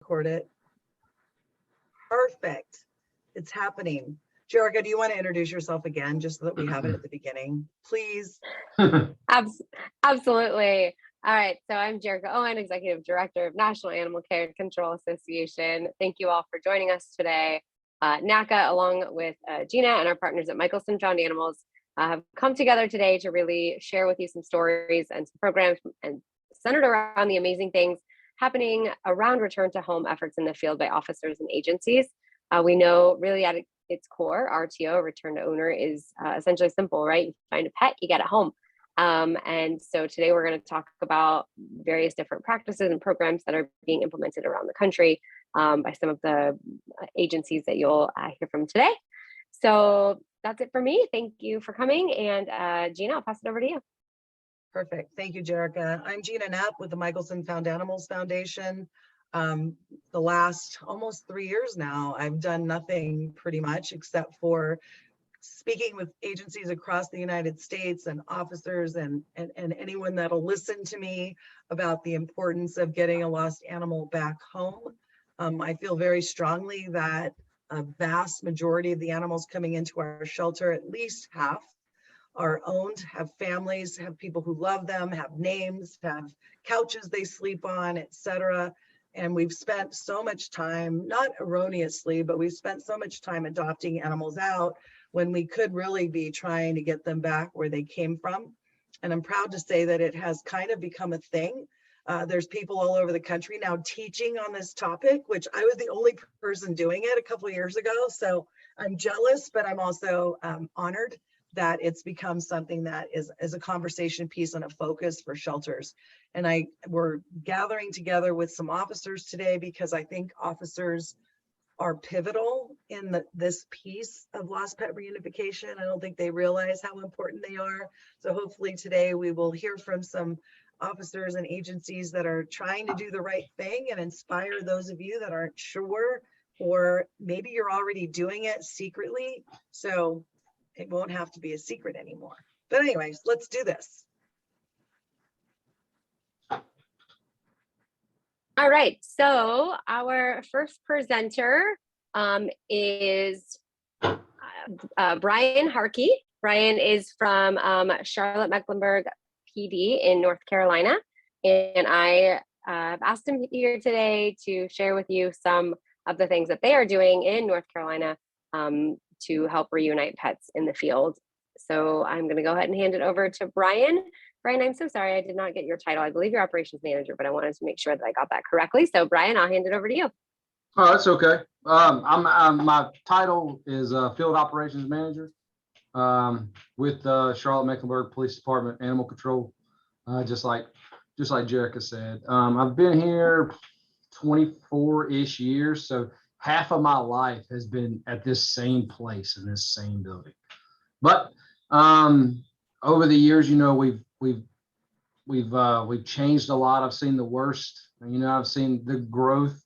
record it. Perfect. It's happening. Jerica, do you want to introduce yourself again, just so that we have it at the beginning, please? Absolutely. All right. So I'm Jerica Owen, Executive Director of National Animal Care Control Association. Thank you all for joining us today. NACA, along with Gina and our partners at Michelson Found Animals, have come together today to really share with you some stories and some programs and centered around the amazing things happening around return to home efforts in the field by officers and agencies. We know really at its core, RTO, return to owner, is essentially simple, right? You find a pet, you get it home. And so today we're going to talk about various different practices and programs that are being implemented around the country by some of the agencies that you'll hear from today. So that's it for me. Thank you for coming. And Gina, I'll pass it over to you. Perfect. Thank you, Jerica. I'm Gina Knapp with the Michelson Found Animals Foundation. The last almost 3 years now, I've done nothing pretty much except for speaking with agencies across the United States and officers and anyone that'll listen to me about the importance of getting a lost animal back home. I feel very strongly that a vast majority of the animals coming into our shelter, at least half, are owned, have families, have people who love them, have names, have couches they sleep on, etc. And we've spent so much time, not erroneously, but we've spent so much time adopting animals out when we could really be trying to get them back where they came from. And I'm proud to say that it has kind of become a thing. There's people all over the country now teaching on this topic, which I was the only person doing it a couple of years ago. So I'm jealous, but I'm also honored that it's become something that is a conversation piece and a focus for shelters. And we're gathering together with some officers today because I think officers are pivotal in this piece of lost pet reunification. I don't think they realize how important they are. So hopefully today we will hear from some officers and agencies that are trying to do the right thing and inspire those of you that aren't sure, or maybe you're already doing it secretly. So it won't have to be a secret anymore. But anyways, let's do this. All right, so our first presenter is Brian Harkey. Brian is from Charlotte-Mecklenburg PD in North Carolina, and I have asked him here today to share with you some of the things that they are doing in North Carolina to help reunite pets in the field. So I'm going to go ahead and hand it over to Brian. Brian, I'm so sorry I did not get your title. I believe you're operations manager, but I wanted to make sure that I got that correctly. So Brian, I'll hand it over to you. Oh, that's okay. My title is field operations manager with Charlotte-Mecklenburg Police Department Animal Control. Just like Jerica said, I've been here 24-ish years, so half of my life has been at this same place in this same building. But over the years, you know, we've changed a lot. I've seen the worst. You know, I've seen the growth,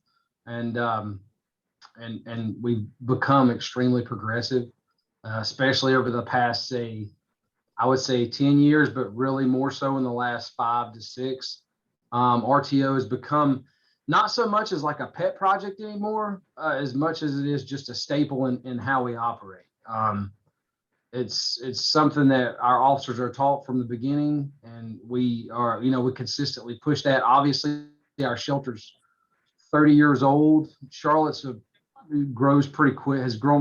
and we've become extremely progressive, especially over the past, I would say 10 years, but really more so in the last 5 to 6. RTO has become not so much as like a pet project anymore, as much as it is just a staple in how we operate. It's something that our officers are taught from the beginning, and we consistently push that. Obviously, our shelter's 30 years old. Charlotte's has grown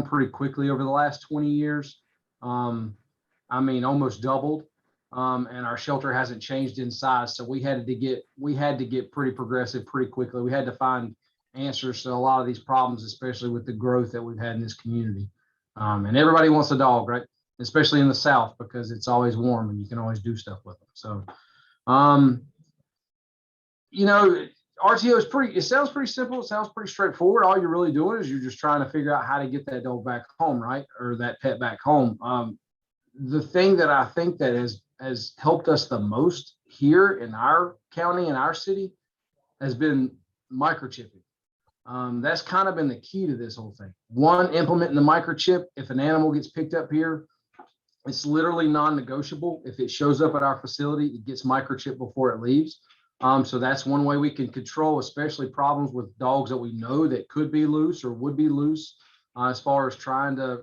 pretty quickly over the last 20 years. Almost doubled. And our shelter hasn't changed in size. So we had to get pretty progressive pretty quickly. We had to find answers to a lot of these problems, especially with the growth that we've had in this community. And everybody wants a dog, right? Especially in the South, because it's always warm and you can always do stuff with them. So, RTO is it sounds pretty simple. It sounds pretty straightforward. All you're really doing is you're just trying to figure out how to get that dog back home, right? Or that pet back home. The thing that I think that has helped us the most here in our county and our city has been microchipping. That's kind of been the key to this whole thing. One, implementing the microchip. If an animal gets picked up here, it's literally non-negotiable. If it shows up at our facility, it gets microchipped before it leaves. So that's one way we can control, especially problems with dogs that we know that could be loose or would be loose, as far as trying to,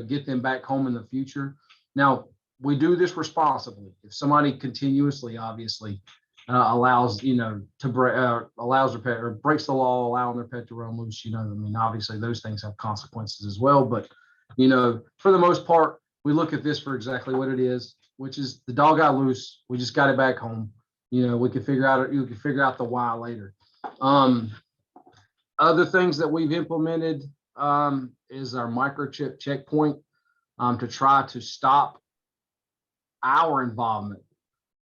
get them back home in the future. Now, we do this responsibly. If somebody continuously, obviously, allows, allows their pet or breaks the law, allowing their pet to run loose, obviously those things have consequences as well. But, for the most part, we look at this for exactly what it is, which is the dog got loose. We just got it back home. We can figure out, you can figure out the why later. Other things that we've implemented is our microchip checkpoint to try to stop our involvement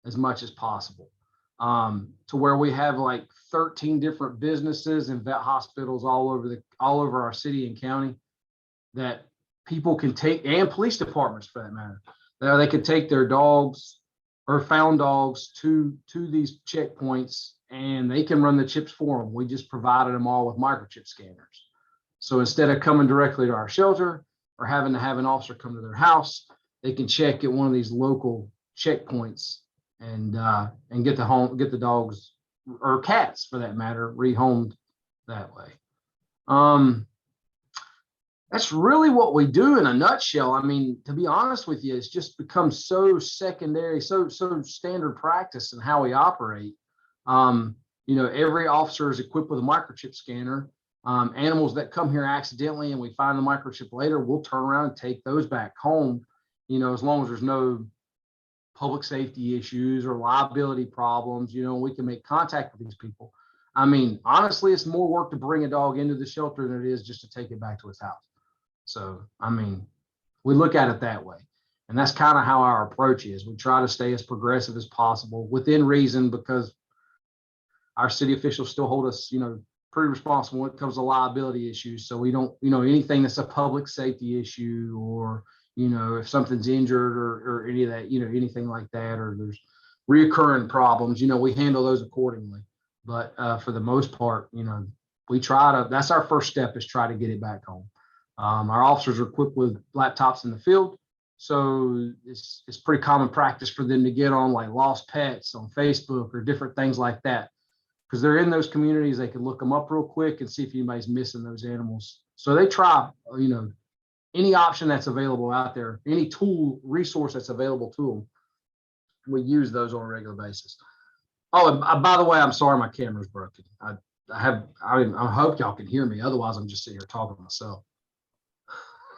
as much as possible. To where we have like 13 different businesses and vet hospitals all over our city and county that people can take, and police departments for that matter. They could take their dogs or found dogs to these checkpoints, and they can run the chips for them. We just provided them all with microchip scanners. So instead of coming directly to our shelter or having to have an officer come to their house, they can check at one of these local checkpoints and get the dogs or cats for that matter rehomed that way. That's really what we do in a nutshell. I mean, to be honest with you, it's just become so secondary, so standard practice in how we operate. Every officer is equipped with a microchip scanner. Animals that come here accidentally and we find the microchip later, we'll turn around and take those back home, as long as there's no public safety issues or liability problems, we can make contact with these people. I mean, honestly, it's more work to bring a dog into the shelter than it is just to take it back to its house. So, I mean, we look at it that way. And that's kind of how our approach is. We try to stay as progressive as possible within reason, because our city officials still hold us, pretty responsible when it comes to liability issues. So we don't, anything that's a public safety issue, or, if something's injured or any of that, anything like that, or there's reoccurring problems, we handle those accordingly. But for the most part, we try to, that's our first step, is try to get it back home. Our officers are equipped with laptops in the field. So it's pretty common practice for them to get on like lost pets on Facebook or different things like that, because they're in those communities. They can look them up real quick and see if anybody's missing those animals. So they try, any option that's available out there, any tool resource that's available to them, we use those on a regular basis. Oh, and by the way, I'm sorry, my camera's broken. I hope y'all can hear me. Otherwise, I'm just sitting here talking to myself.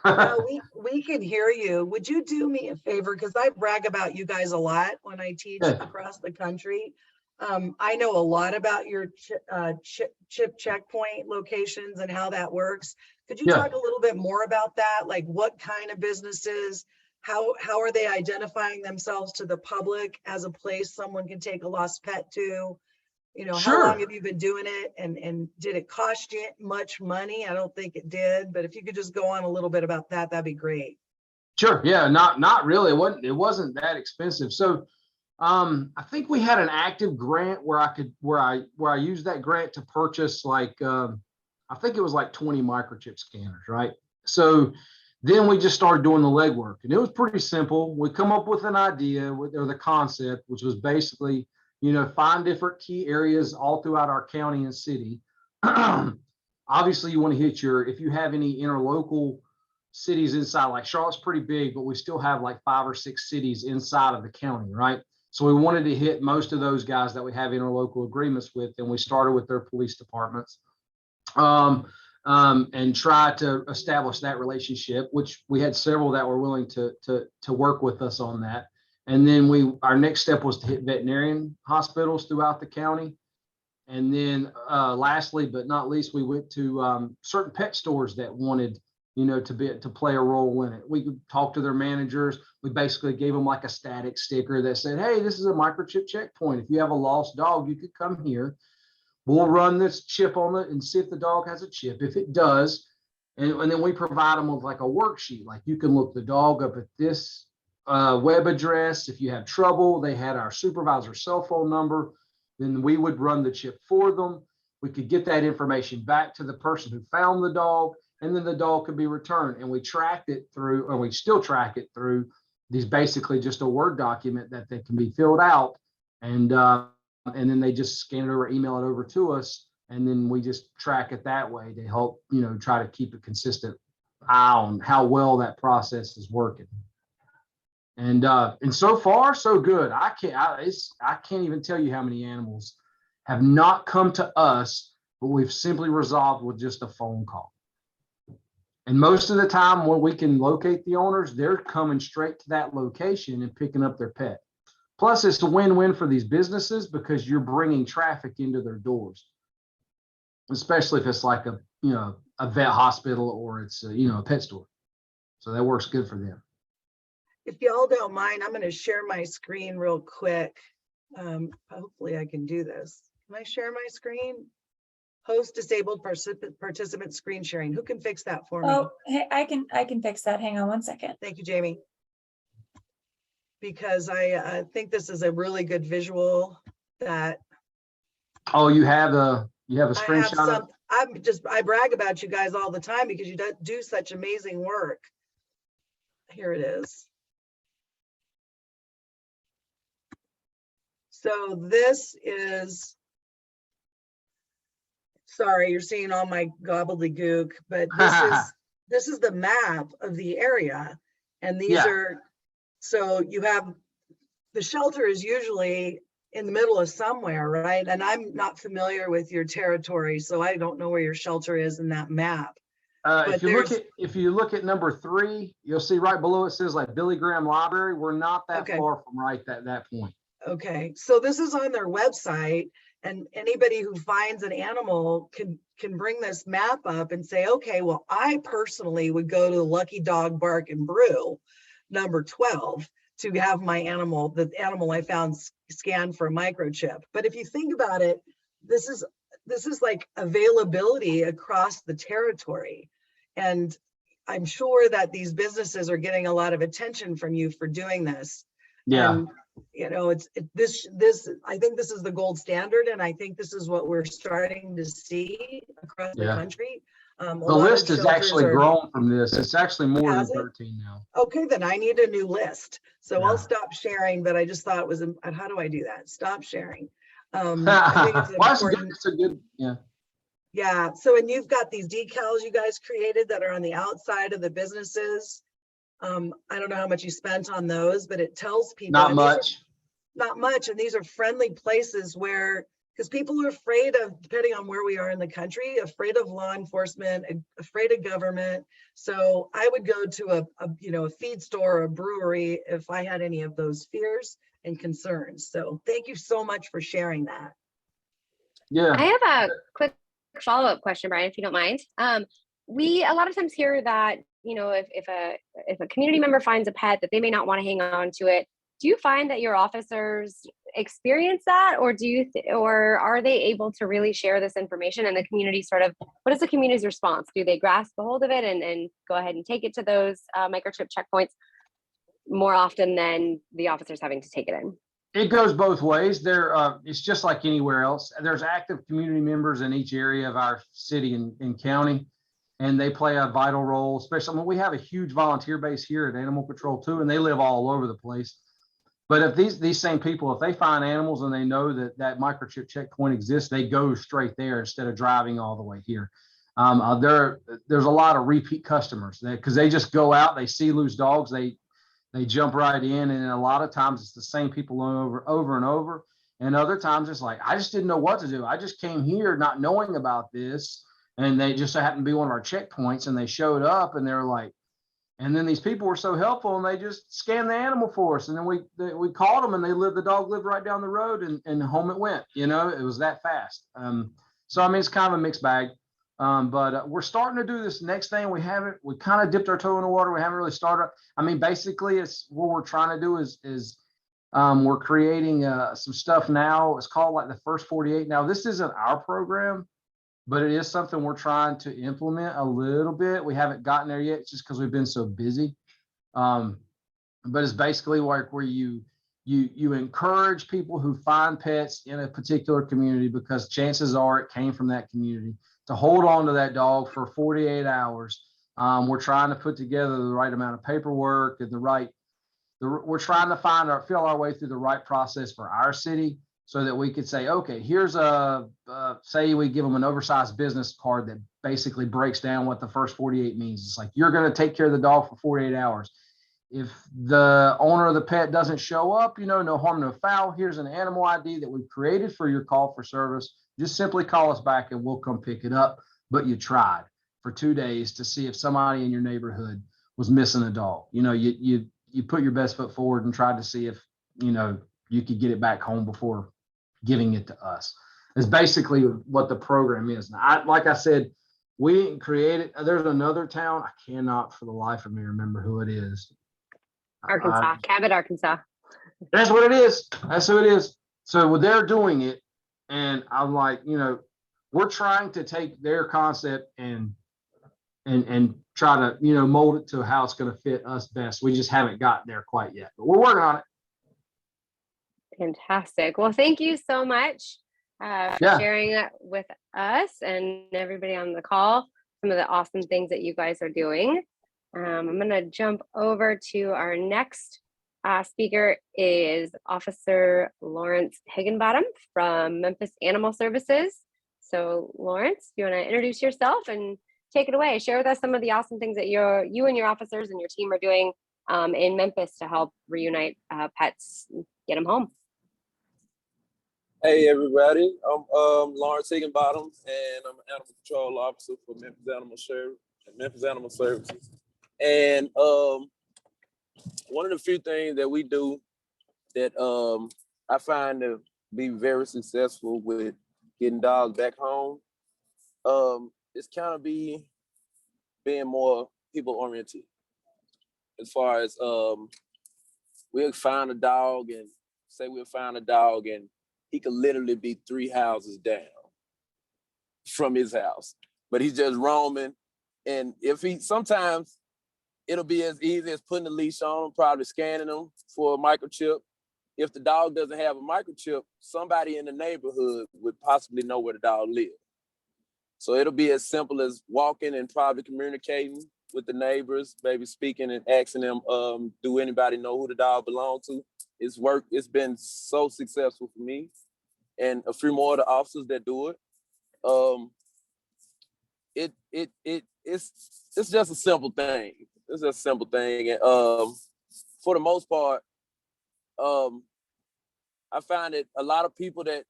No, we can hear you. Would you do me a favor? Because I brag about you guys a lot when I teach across the country. I know a lot about your chip checkpoint locations and how that works. Could you talk a little bit more about that? Like, what kind of businesses, how are they identifying themselves to the public as a place someone can take a lost pet to? How long have you been doing it, and did it cost you much money? I don't think it did, but if you could just go on a little bit about that, that'd be great. Sure. Yeah, not really. It wasn't that expensive. So I think we had an active grant where I used that grant to purchase like I think it was like 20 microchip scanners, right? So then we just started doing the legwork, and it was pretty simple. We come up with an idea or the concept, which was basically, find different key areas all throughout our county and city. Obviously, you want to hit if you have any interlocal cities inside, like Charlotte's pretty big, but we still have like 5 or 6 cities inside of the county, right? So we wanted to hit most of those guys that we have interlocal agreements with, and we started with their police departments, and try to establish that relationship, which we had several that were willing to work with us on that. And then our next step was to hit veterinarian hospitals throughout the county. And then lastly, but not least, we went to certain pet stores that wanted, to play a role in it. We could talk to their managers. We basically gave them like a static sticker that said, hey, this is a microchip checkpoint. If you have a lost dog, you could come here. We'll run this chip on it and see if the dog has a chip. If it does, and then we provide them with like a worksheet, like you can look the dog up at this web address. If you have trouble, they had our supervisor's cell phone number. Then we would run the chip for them. We could get that information back to the person who found the dog, and then the dog could be returned. And we tracked it through, or we still track it through these, basically just a Word document that can be filled out. And and then they just scan it over, email it over to us, and then we just track it that way to help, try to keep a consistent eye on how well that process is working. And so far so good. I can't even tell you how many animals have not come to us, but we've simply resolved with just a phone call. And most of the time when we can locate the owners, they're coming straight to that location and picking up their pet. Plus, it's a win-win for these businesses because you're bringing traffic into their doors, especially if it's like a vet hospital or it's a pet store. So that works good for them. If y'all don't mind, I'm going to share my screen real quick. Hopefully I can do this. Can I share my screen? Host disabled participant screen sharing. Who can fix that for me? Oh, hey, I can fix that. Hang on one second. Thank you, Jamie. Because I think this is a really good visual that Oh, you have a I have screenshot? I brag about you guys all the time because you do such amazing work. Here it is. So this is, sorry, you're seeing all my gobbledygook, but this is the map of the area. And these are, so you have, the shelter is usually in the middle of somewhere, right? And I'm not familiar with your territory, so I don't know where your shelter is in that map. If you look at number 3, you'll see right below it says like Billy Graham Library. We're not that far from that point. Okay, so this is on their website, and anybody who finds an animal can bring this map up and say, okay, well, I personally would go to the Lucky Dog Bark and Brew, number 12, to have my animal, the animal I found scanned for a microchip. But if you think about it, this is like availability across the territory. And I'm sure that these businesses are getting a lot of attention from you for doing this. Yeah. And, this I think this is the gold standard, and I think this is what we're starting to see across the country. The list has actually grown from this. It's actually more than 13 now. Okay, then I need a new list. So I'll stop sharing, but I just thought it was, how do I do that? Stop sharing. I think it's important. It's a good, Yeah, so, and you've got these decals you guys created that are on the outside of the businesses. I don't know how much you spent on those, but it tells people. Not much. Not much. And these are friendly places where, because people are afraid of, depending on where we are in the country, afraid of law enforcement, afraid of government. So I would go to a feed store or a brewery if I had any of those fears and concerns. So thank you so much for sharing that. Yeah. I have a quick follow-up question, Brian, if you don't mind. We a lot of times hear that, if a community member finds a pet that they may not want to hang on to it, do you find that your officers experience that, or or are they able to really share this information, and the community what is the community's response? Do they grasp a hold of it and go ahead and take it to those microchip checkpoints more often than the officers having to take it in? It goes both ways. It's just like anywhere else. There's active community members in each area of our city and county, and they play a vital role, especially when we have a huge volunteer base here at Animal Control too, and they live all over the place. But if these same people, if they find animals and they know that microchip checkpoint exists, they go straight there instead of driving all the way here. There's a lot of repeat customers because they just go out, they see loose dogs, they jump right in, and a lot of times it's the same people over and over. And other times it's like, I just didn't know what to do. I just came here not knowing about this, and they just happened to be one of our checkpoints, and they showed up, and they were like, and then these people were so helpful, and they just scanned the animal for us, and then we called them, and the dog lived right down the road, and home it went. It was that fast. So I mean, it's kind of a mixed bag. But we're starting to do this next thing. We kind of dipped our toe in the water. We haven't really started. I mean, basically, it's what we're trying to do is we're creating some stuff now. It's called like the First 48. Now, this isn't our program, but it is something we're trying to implement a little bit. We haven't gotten there yet just because we've been so busy. But it's basically like where you encourage people who find pets in a particular community, because chances are it came from that community, to hold on to that dog for 48 hours. We're trying to put together the right amount of paperwork and we're trying to fill our way through the right process for our city so that we could say, okay, here's a, say we give them an oversized business card that basically breaks down what the first 48 means. It's like, you're going to take care of the dog for 48 hours. If the owner of the pet doesn't show up, no harm, no foul. Here's an animal ID that we've created for your call for service. Just simply call us back and we'll come pick it up. But you tried for 2 days to see if somebody in your neighborhood was missing a dog. You put your best foot forward and tried to see if, you could get it back home before giving it to us. Is basically what the program is. Now, like I said, we didn't create it. There's another town. I cannot for the life of me remember who it is. Arkansas, Cabot, Arkansas. That's what it is. That's who it is. So they're doing it. And I'm like, we're trying to take their concept and try to, mold it to how it's going to fit us best. We just haven't gotten there quite yet, but we're working on it. Fantastic. Well, thank you so much for sharing with us and everybody on the call some of the awesome things that you guys are doing. I'm going to jump over to our next speaker is Officer Lawrence Higginbottom from Memphis Animal Services. So Lawrence, you want to introduce yourself and take it away? Share with us some of the awesome things that you and your officers and your team are doing in Memphis to help reunite pets, get them home. Hey everybody, I'm Lawrence Higginbottom, and I'm an animal control officer for Memphis Animal Services. And one of the few things that we do that I find to be very successful with getting dogs back home is kind of being more people oriented. As far as we'll find a dog and he could literally be 3 houses down from his house, but he's just roaming. And sometimes it'll be as easy as putting a leash on him, probably scanning him for a microchip. If the dog doesn't have a microchip, somebody in the neighborhood would possibly know where the dog lives. So it'll be as simple as walking and probably communicating with the neighbors, maybe speaking and asking them, do anybody know who the dog belongs to? It's been so successful for me and a few more of the officers that do it. It's just a simple thing. It's just a simple thing. And for the most part, I find that a lot of people that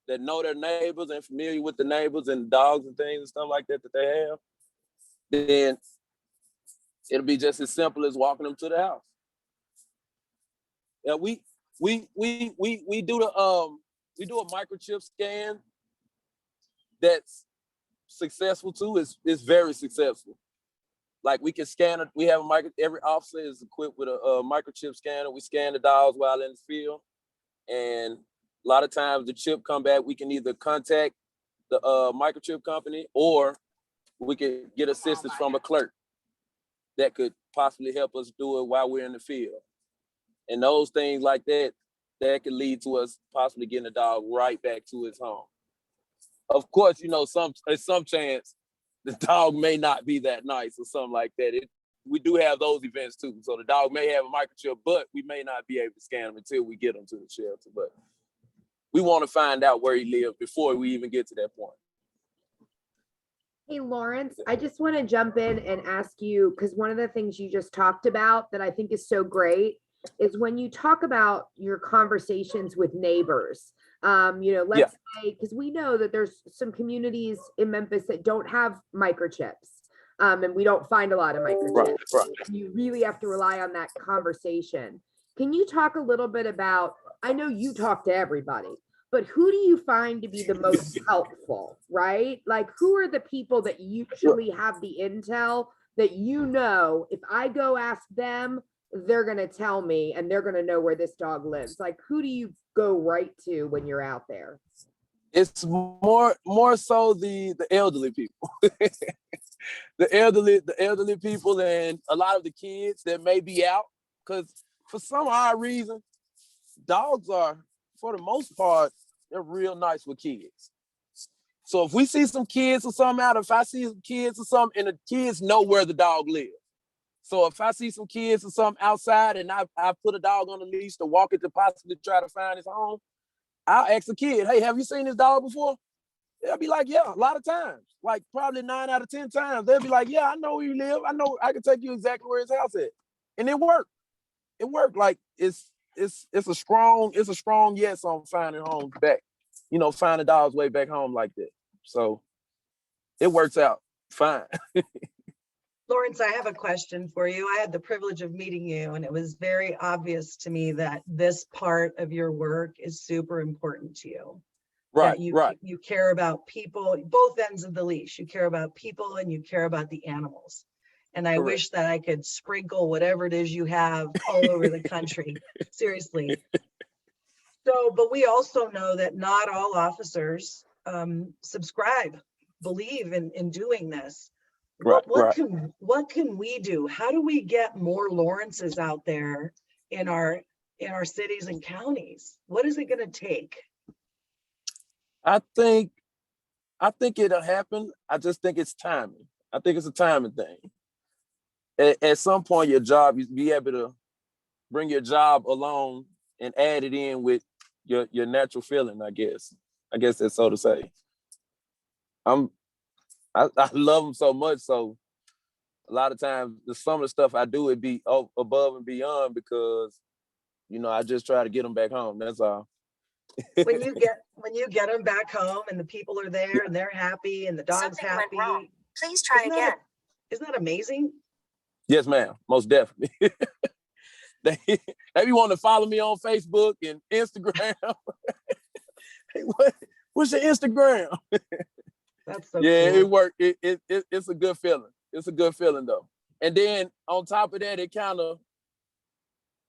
know their neighbors and familiar with the neighbors and dogs and things and stuff like that they have, then it'll be just as simple as walking them to the house. Yeah, we do a microchip scan that's successful too. It's very successful. Like we can scan it. We have every officer is equipped with a microchip scanner. We scan the dogs while in the field, and a lot of times the chip come back. We can either contact the microchip company or we could get assistance from a clerk that could possibly help us do it while we're in the field. And those things like that could lead to us possibly getting the dog right back to his home. Of course, there's some chance the dog may not be that nice or something like that. We do have those events too. So the dog may have a microchip, but we may not be able to scan him until we get him to the shelter. But we want to find out where he lives before we even get to that point. Hey, Lawrence, I just want to jump in and ask you, because one of the things you just talked about that I think is so great is when you talk about your conversations with neighbors, let's say, because we know that there's some communities in Memphis that don't have microchips, and we don't find a lot of microchips. Right. You really have to rely on that conversation. Can you talk a little bit about, I know you talk to everybody, but who do you find to be the most helpful, right? Like, who are the people that usually have the intel that if I go ask them, they're going to tell me and they're going to know where this dog lives? Like, who do you go right to when you're out there? It's more so the elderly people. the elderly people and a lot of the kids that may be out, because for some odd reason, dogs are, for the most part, they're real nice with kids. So if we see some kids or something out, if I see some kids or something and the kids know where the dog lives, So if I see some kids or something outside and I put a dog on a leash to walk it to possibly try to find his home, I'll ask a kid, hey, have you seen this dog before? They'll be like, yeah, a lot of times. Like probably 9 out of 10 times. They'll be like, yeah, I know where you live. I know I can take you exactly where his house is. And it worked. It worked. Like it's a strong yes on finding homes back, finding dogs way back home like that. So it works out fine. Lawrence, I have a question for you. I had the privilege of meeting you, and it was very obvious to me that this part of your work is super important to you. Right, That you care about people, both ends of the leash. You care about people and you care about the animals. And I Correct. wish that I could sprinkle whatever it is you have all over the country. Seriously. So, but we also know that not all officers believe in doing this. What can we do? How do we get more Lawrences out there in our cities and counties? What is it going to take? I think it'll happen. I just think it's timing. I think it's a timing thing. At some point, your job, you be able to bring your job along and add it in with your natural feeling, I guess. I guess that's so to say. I love them so much, so a lot of times some of the stuff I do would be above and beyond because, I just try to get them back home. That's all. When you get them back home and the people are there and they're happy and the dog's Something went happy. wrong. Please try again. Isn't that amazing? Yes, ma'am. Most definitely. They be wanting to follow me on Facebook and Instagram. Hey, what's your Instagram? That's so Yeah, cool. it worked. It's a good feeling. It's a good feeling though. And then on top of that,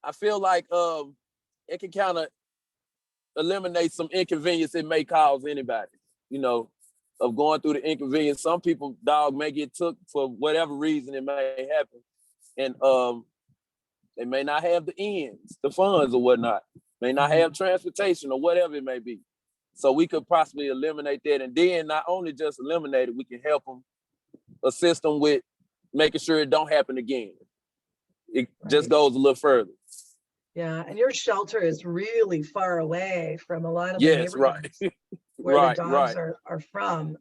I feel like it can kind of eliminate some inconvenience it may cause anybody, of going through the inconvenience. Some people, dog may get took for whatever reason it may happen. And they may not have the ends, the funds or whatnot, may not have transportation or whatever it may be. So we could possibly eliminate that. And then not only just eliminate it, we can help them, assist them with making sure it don't happen again. It just goes a little further. Yeah, and your shelter is really far away from a lot of the Yes, right. neighborhoods where Right, the dogs right. are from.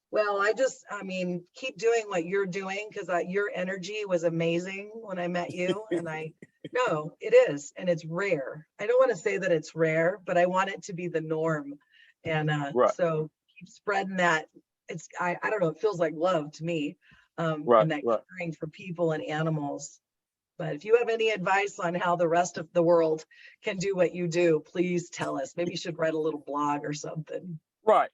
Well, keep doing what you're doing because your energy was amazing when I met you. And no, it is. And it's rare. I don't want to say that it's rare, but I want it to be the norm. And Right. so keep spreading that. I don't know, it feels like love to me. Right, and that right. caring for people and animals. But if you have any advice on how the rest of the world can do what you do, please tell us. Maybe you should write a little blog or something. Right.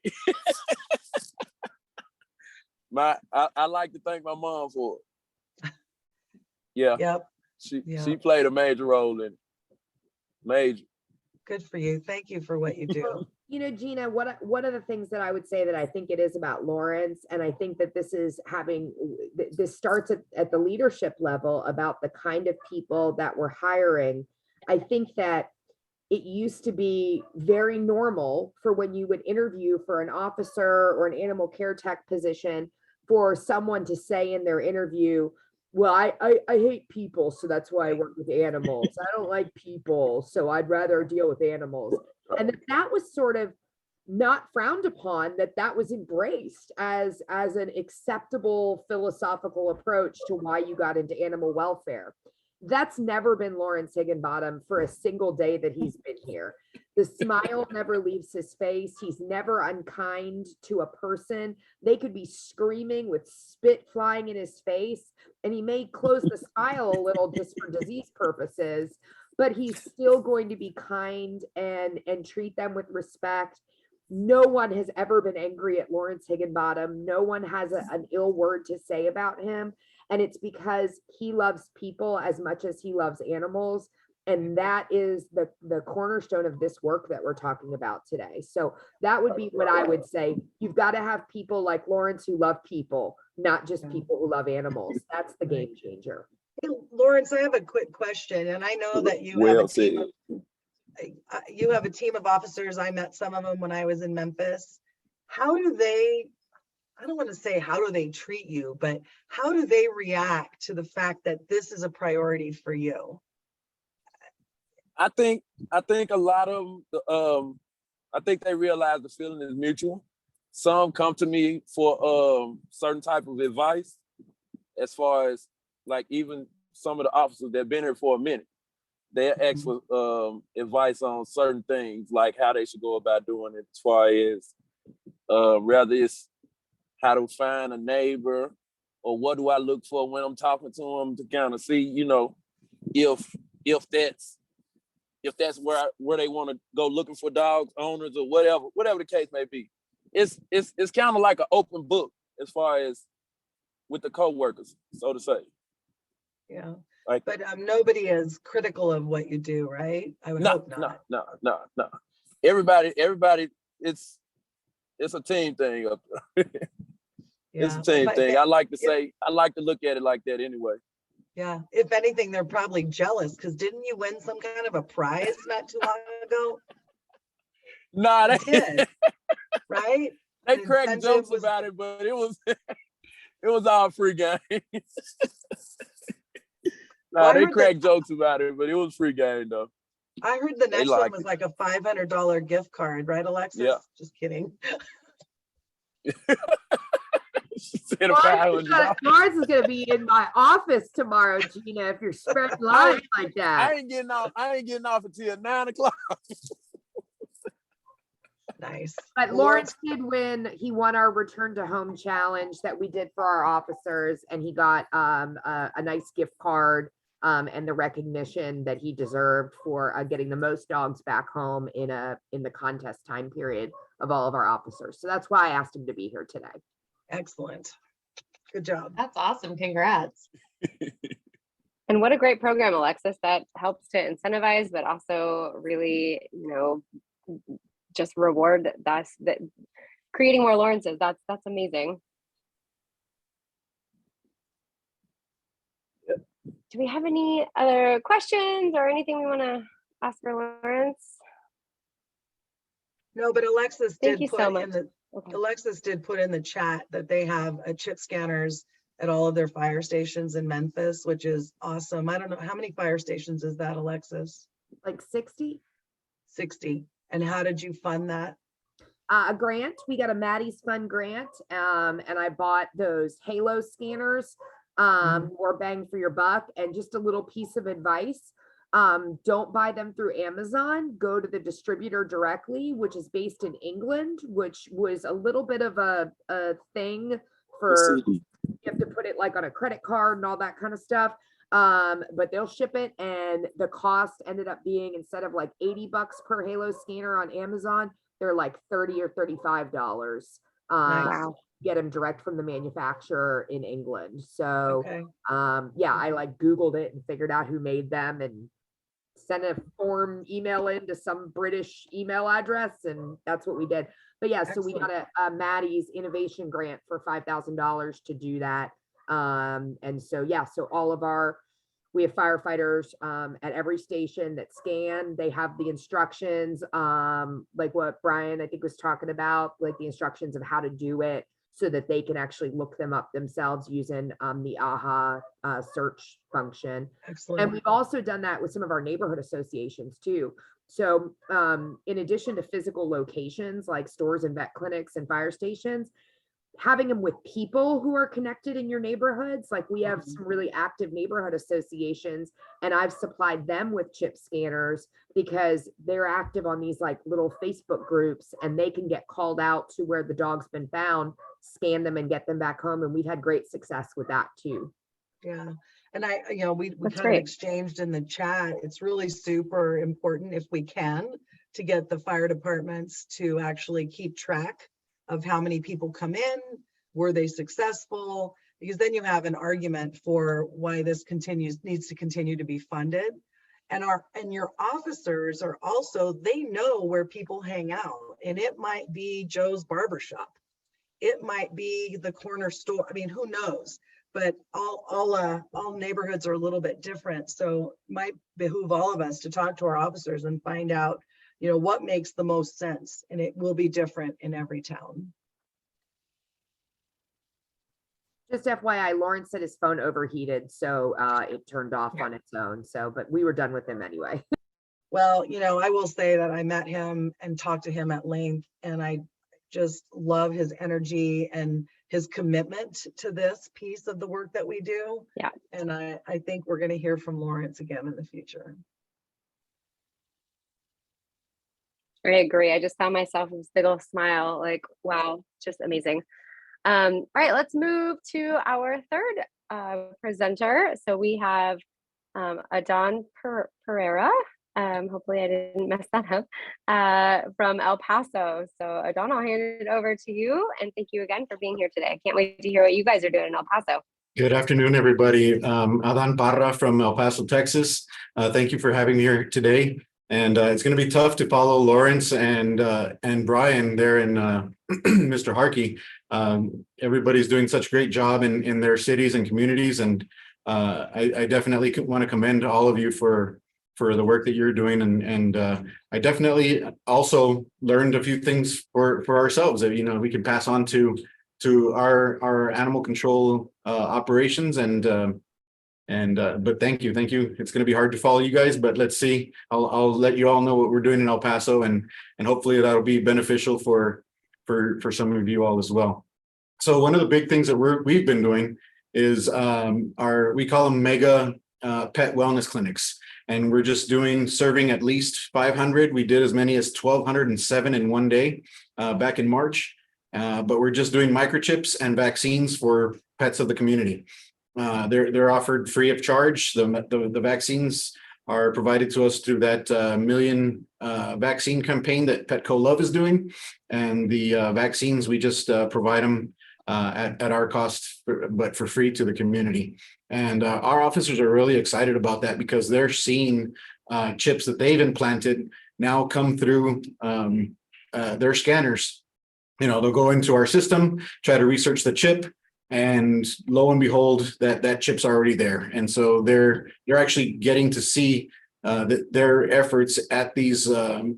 I like to thank my mom for it. Yeah. Yep. She played a major role in it. Major. Good for you. Thank you for what you do. Gina, one of the things that I would say that I think it is about Lawrence, and I think that this starts at the leadership level about the kind of people that we're hiring. I think that it used to be very normal for when you would interview for an officer or an animal care tech position for someone to say in their interview, well, I hate people, so that's why I work with animals. I don't like people, so I'd rather deal with animals. And that was sort of not frowned upon, that was embraced as an acceptable philosophical approach to why you got into animal welfare. That's never been Lawrence Higginbottom for a single day that he's been here. The smile never leaves his face. He's never unkind to a person. They could be screaming with spit flying in his face, and he may close the smile a little just for disease purposes, but he's still going to be kind and treat them with respect. No one has ever been angry at Lawrence Higginbottom. No one has an ill word to say about him. And it's because he loves people as much as he loves animals. And that is the cornerstone of this work that we're talking about today. So that would be what I would say. You've got to have people like Lawrence who love people, not just people who love animals. That's the game changer. Hey, Lawrence, I have a quick question. And I know that you have a team of officers. I met some of them when I was in Memphis. How do they I don't want to say how do they treat you, but how do they react to the fact that this is a priority for you? I think a lot of them, I think they realize the feeling is mutual. Some come to me for certain type of advice, as far as like even some of the officers that have been here for a minute. They ask for advice on certain things, like how they should go about doing it, as far as whether it's how to find a neighbor, or what do I look for when I'm talking to them, to kind of see, you know, if that's where they want to go looking for dogs owners, or whatever the case may be. It's kind of like an open book as far as with the co-workers, so to say. Yeah, Like, but nobody is critical of what you do, right? I would hope not. No. Everybody, it's a team thing up there. It's Yeah, a team but thing. I like to look at it like that anyway. yeah, if anything, they're probably jealous because didn't you win some kind of a prize not too long ago? Nah, You did, right? they An cracked incentive jokes was- about it, but it was it was all free game. Well, I They heard that- cracked jokes about it, but it was free game though. I heard the They next one liked was it. like a $500 gift card, right, Alexis? Yeah. Just kidding. She said a $500. Lawrence is gonna be in my office tomorrow, Gina, if you're spreading lies like I that. ain't getting off until 9 o'clock. Nice. But Well, Lawrence did win. He won our return to home challenge that we did for our officers, and he got a nice gift card and the recognition that he deserved for getting the most dogs back home in the contest time period of all of our officers. So that's why I asked him to be here today. Excellent. Good job. That's awesome. Congrats. And what a great program, Alexis, that helps to incentivize, but also really, just reward that creating more Lawrences. That's amazing. Do we have any other questions or anything we want to ask for Lawrence? No, but Alexis Thank did you put so in much. the Okay. Alexis did put in the chat that they have chip scanners at all of their fire stations in Memphis, which is awesome. I don't know, how many fire stations is that, Alexis? Like 60? 60. And how did you fund that? A grant. We got a Maddie's Fund grant, and I bought those Halo scanners, more bang for your buck. And just a little piece of advice: don't buy them through Amazon. Go to the distributor directly, which is based in England, which was a little bit of a thing for. You have to put it like on a credit card and all that kind of stuff. But they'll ship it, and the cost ended up being, instead of like $80 per Halo scanner on Amazon, they're like $30 or $35. Nice. Wow. Get them direct from the manufacturer in England. So Okay. yeah, I like Googled it and figured out who made them and sent a form email in to some British email address, and that's what we did. But yeah, so we got a Maddie's innovation grant for $5,000 to do that. And so, yeah, so we have firefighters at every station that scan. They have the instructions, like what Brian, I think, was talking about, like the instructions of how to do it so that they can actually look them up themselves using the AHA search function. Excellent. And we've also done that with some of our neighborhood associations too. So in addition to physical locations like stores and vet clinics and fire stations, having them with people who are connected in your neighborhoods. Like we have some really active neighborhood associations, and I've supplied them with chip scanners because they're active on these like little Facebook groups, and they can get called out to where the dog's been found, scan them and get them back home. And we've had great success with that too. Yeah. And we That's kind great. of exchanged in the chat. It's really super important, if we can, to get the fire departments to actually keep track of how many people come in, were they successful? Because then you have an argument for why this needs to continue to be funded. And your officers are also, they know where people hang out, and it might be Joe's barbershop. It might be the corner store. I mean, who knows? But all neighborhoods are a little bit different. So it might behoove all of us to talk to our officers and find out, what makes the most sense. And it will be different in every town. Just FYI, Lawrence said his phone overheated, so it turned off on its own. So, but we were done with him anyway. Well, I will say that I met him and talked to him at length, and I just love his energy and his commitment to this piece of the work that we do. Yeah. And I think we're going to hear from Lawrence again in the future. I agree. I just found myself with this big old smile, like, wow, just amazing. All right, let's move to our third presenter. So we have Adon Pereira. Hopefully I didn't mess that up, from El Paso. So Adon, I'll hand it over to you. And thank you again for being here today. I can't wait to hear what you guys are doing in El Paso. Good afternoon, everybody. Adon Parra from El Paso, Texas. Thank you for having me here today. And it's going to be tough to follow Lawrence and Brian there in Mr. Harkey. Everybody's doing such a great job in their cities and communities. And I definitely want to commend all of you for the work that you're doing. And I definitely also learned a few things for ourselves that, we can pass on to our animal control operations. But thank you. It's going to be hard to follow you guys, but let's see. I'll let you all know what we're doing in El Paso, and hopefully that'll be beneficial for some of you all as well. So one of the big things that we've been doing is we call them mega pet wellness clinics, and we're just serving at least 500. We did as many as 1,207 in one day back in March, but we're just doing microchips and vaccines for pets of the community. They're offered free of charge. The vaccines are provided to us through that million vaccine campaign that Petco Love is doing, and the vaccines we just provide them at our cost, but for free to the community. And our officers are really excited about that because they're seeing chips that they've implanted now come through their scanners. They'll go into our system, try to research the chip, and lo and behold, that chip's already there. And so they're actually getting to see that their efforts at these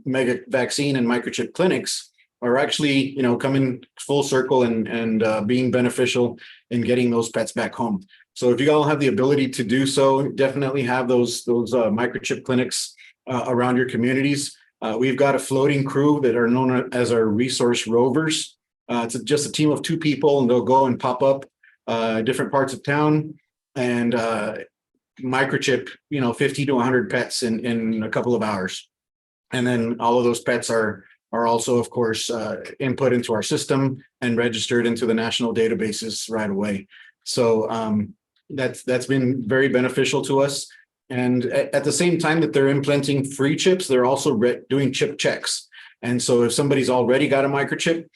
mega vaccine and microchip clinics are actually, coming full circle and being beneficial in getting those pets back home. So if you all have the ability to do so, definitely have those microchip clinics around your communities. We've got a floating crew that are known as our resource rovers. It's just a team of 2 people, and they'll go and pop up different parts of town and microchip, 50 to 100 pets in a couple of hours. And then all of those pets are also, of course, input into our system and registered into the national databases right away. So that's been very beneficial to us. And at the same time that they're implanting free chips, they're also doing chip checks. And so if somebody's already got a microchip,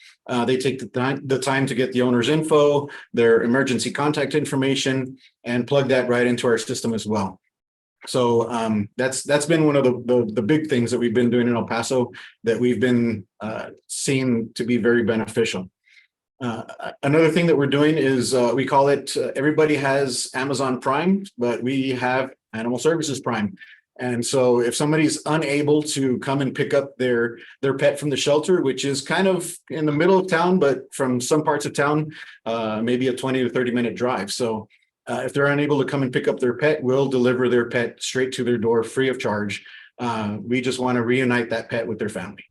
they take the time to get the owner's info, their emergency contact information, and plug that right into our system as well. So that's been one of the big things that we've been doing in El Paso that we've been seeing to be very beneficial. Another thing that we're doing is we call it, everybody has Amazon Prime, but we have Animal Services Prime. And so if somebody's unable to come and pick up their pet from the shelter, which is kind of in the middle of town, but from some parts of town, maybe a 20 to 30 minute drive. So if they're unable to come and pick up their pet, we'll deliver their pet straight to their door free of charge. We just want to reunite that pet with their family.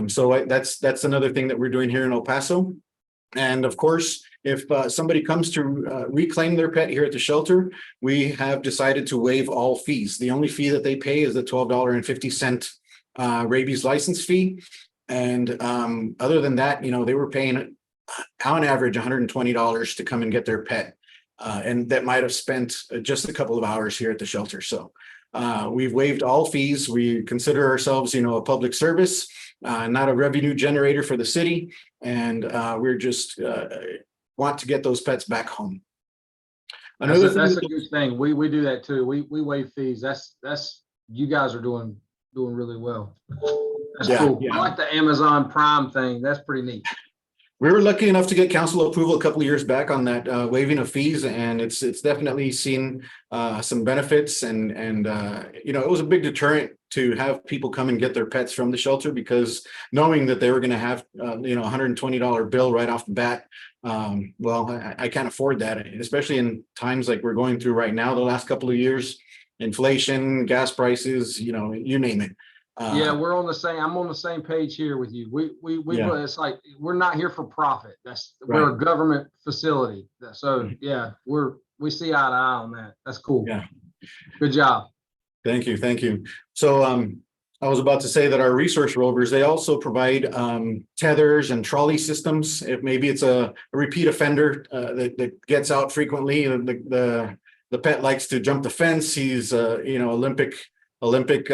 So that's another thing that we're doing here in El Paso. And of course, if somebody comes to reclaim their pet here at the shelter, we have decided to waive all fees. The only fee that they pay is the $12.50 rabies license fee. And other than that, they were paying on average $120 to come and get their pet. And that might have spent just a couple of hours here at the shelter. So we've waived all fees. We consider ourselves, a public service, not a revenue generator for the city. And we're just want to get those pets back home. That's a good thing. We do that too. We waive fees. That's you guys are doing really well. That's cool. Yeah. I like the Amazon Prime thing. That's pretty neat. We were lucky enough to get council approval a couple of years back on that waiving of fees, and it's definitely seen some benefits. And it was a big deterrent to have people come and get their pets from the shelter, because knowing that they were going to have $120 bill right off the bat well, I can't afford that, especially in times like we're going through right now, the last couple of years, inflation, gas prices, you know, you name it. Yeah, we're on the same, I'm on the same page here with you. Yeah. It's like, we're not here for profit. We're a government facility. So yeah, we see eye to eye on that. That's cool. Yeah. Good job. Thank you, thank you. So I was about to say that our resource rovers, they also provide tethers and trolley systems. If maybe it's a repeat offender that gets out frequently, the pet likes to jump the fence. He's you know, Olympic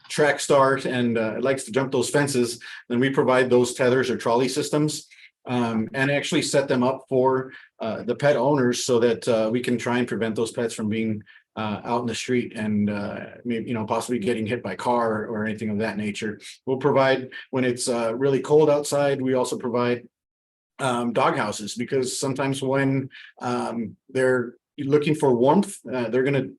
track star and likes to jump those fences, then we provide those tethers or trolley systems and actually set them up for the pet owners so that we can try and prevent those pets from being out in the street and maybe, you know, possibly getting hit by a car or anything of that nature. We'll provide, when it's really cold outside, we also provide dog houses, because sometimes when they're looking for warmth, they're going to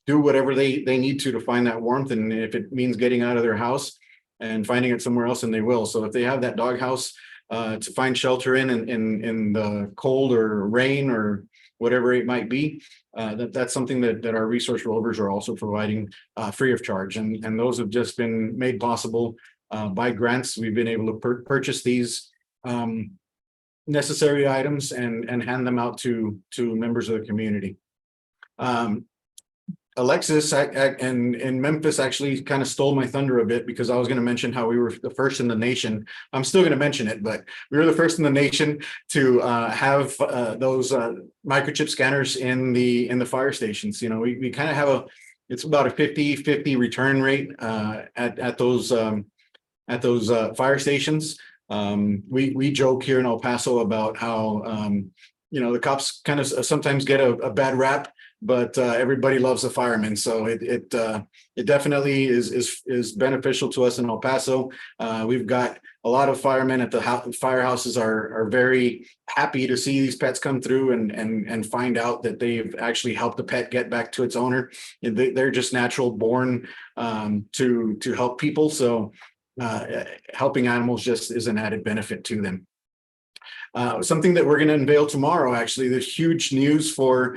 do whatever they need to find that warmth. And if it means getting out of their house and finding it somewhere else, then they will. So if they have that dog house to find shelter in the cold or rain or whatever it might be, that's something that our resource rovers are also providing free of charge. And those have just been made possible by grants. We've been able to purchase these necessary items and hand them out to members of the community. Alexis in Memphis actually kind of stole my thunder a bit, because I was going to mention how we were the first in the nation. I'm still going to mention it, but we were the first in the nation to have those microchip scanners in the fire stations. You know, we kind of have it's about a 50-50 return rate at those fire stations. We joke here in El Paso about how you know, the cops kind of sometimes get a bad rap, but everybody loves a fireman. So it definitely is beneficial to us in El Paso. We've got a lot of firemen at the firehouses are very happy to see these pets come through and find out that they've actually helped the pet get back to its owner. They're just natural born to help people. So helping animals just is an added benefit to them. Something that we're going to unveil tomorrow, actually, there's huge news for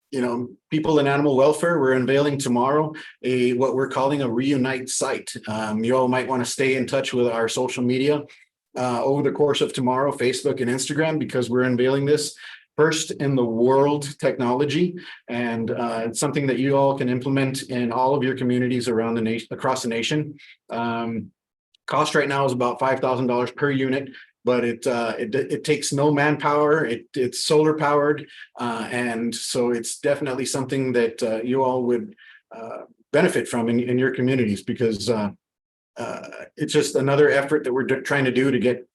you know, people in animal welfare. We're unveiling tomorrow what we're calling a reunite site. You all might want to stay in touch with our social media over the course of tomorrow, Facebook and Instagram, because we're unveiling this first in the world technology, and it's something that you all can implement in all of your communities around the nation, across the nation. Cost right now is about $5,000 per unit, but it takes no manpower. It's solar powered, and so it's definitely something that you all would benefit from in your communities, because it's just another effort that we're trying to do to get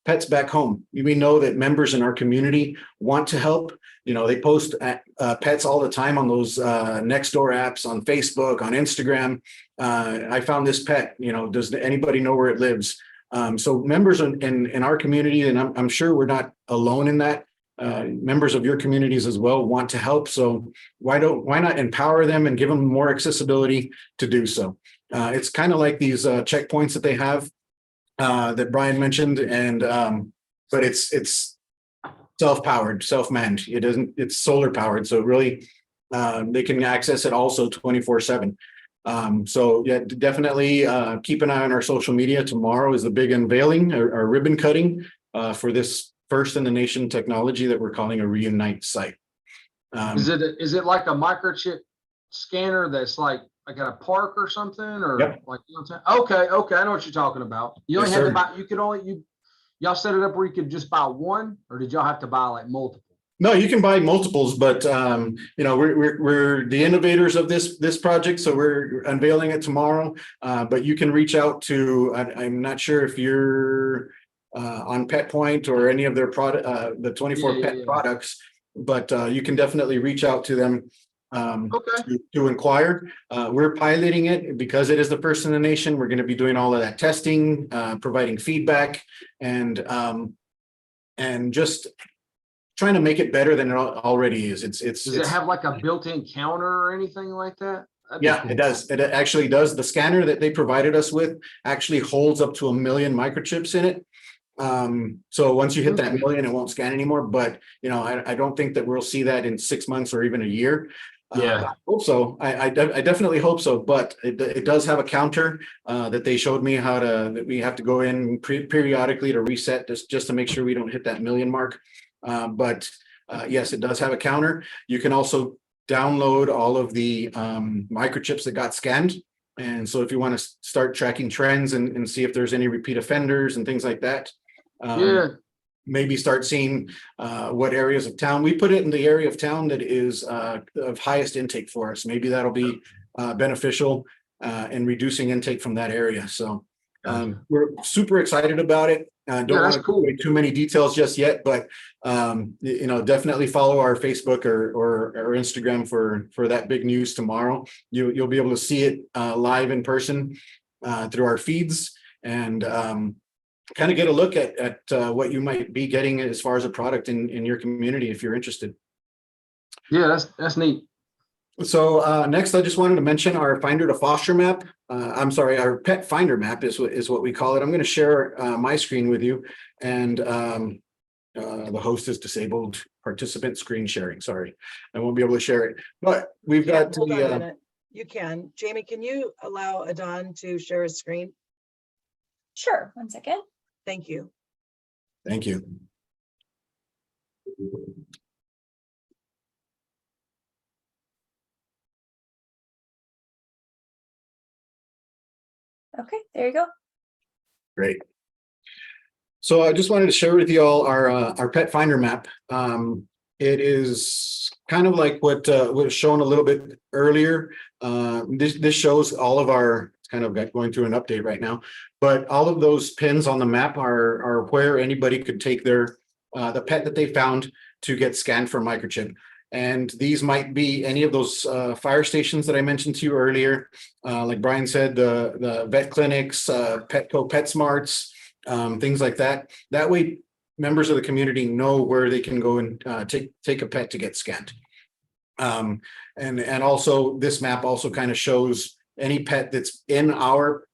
pets back home. We know that members in our community want to help. You know, they post pets all the time on those Nextdoor apps, on Facebook, on Instagram. I found this pet. You know, does anybody know where it lives? So members in our community, and I'm sure we're not alone in that, members of your communities as well want to help. So why not empower them and give them more accessibility to do so? It's kind of like these checkpoints that they have that Brian mentioned, and but it's self-powered, self-manned. It's solar powered, so really they can access it also 24/7. So yeah, definitely keep an eye on our social media. Tomorrow is the big unveiling, or ribbon cutting for this first in the nation technology that we're calling a reunite site. Is it like a microchip scanner that's like at a park or something, or Yep. like, you know what I'm saying? Okay, I know what you're talking about. You only Yes, had to sir. buy. Y'all set it up where you could just buy one, or did y'all have to buy like multiple? No, you can buy multiples, but you know, we're the innovators of this project, so we're unveiling it tomorrow. But you can reach out to. I'm not sure if you're on Pet Point or any of their product, the 24 Pet products, but you can definitely reach out to them to inquire. We're piloting it because it is the first in the nation. We're going to be doing all of that testing, providing feedback, and just trying to make it better than it already is. Does it have like a built-in counter or anything like that? Yeah, cool. It does. It actually does. The scanner that they provided us with actually holds up to 1 million microchips in it. So once you hit that million, it won't scan anymore, but you know, I don't think that we'll see that in 6 months or even a year. Yeah. I hope so. I definitely hope so, but it does have a counter that they showed me that we have to go in periodically to reset just to make sure we don't hit that million mark. But yes, it does have a counter. You can also download all of the microchips that got scanned. And so if you want to start tracking trends and see if there's any repeat offenders and things like that, Yeah. maybe start seeing what areas of town. We put it in the area of town that is of highest intake for us. Maybe that'll be beneficial in reducing intake from that area. So we're super excited about it. Don't Yeah, want that's to cool. go into too many details just yet, but you know, definitely follow our Facebook or Instagram for that big news tomorrow. You'll be able to see it live in person through our feeds and kind of get a look at what you might be getting as far as a product in your community if you're interested. Yeah, that's neat. So next, I just wanted to mention our Finder to Foster map. I'm sorry, our Pet Finder map is what we call it. I'm going to share my screen with you, and the host is disabled participant screen sharing. Sorry, I won't be able to share it. But we've Yeah, got hold on a the minute. You can. Jamie, can you allow Adon to share his screen? Sure, 1 second. Thank you. thank you. Okay, there you go. Great. So I just wanted to share with you all our Pet Finder map. It is kind of like what was shown a little bit earlier. This shows all of our, it's kind of going through an update right now, but all of those pins on the map are where anybody could take their the pet that they found to get scanned for microchip. And these might be any of those fire stations that I mentioned to you earlier. Like Brian said, the vet clinics, Petco, PetSmarts, things like that. That way, members of the community know where they can go and take a pet to get scanned. And also, this map also kind of shows any pet that's in our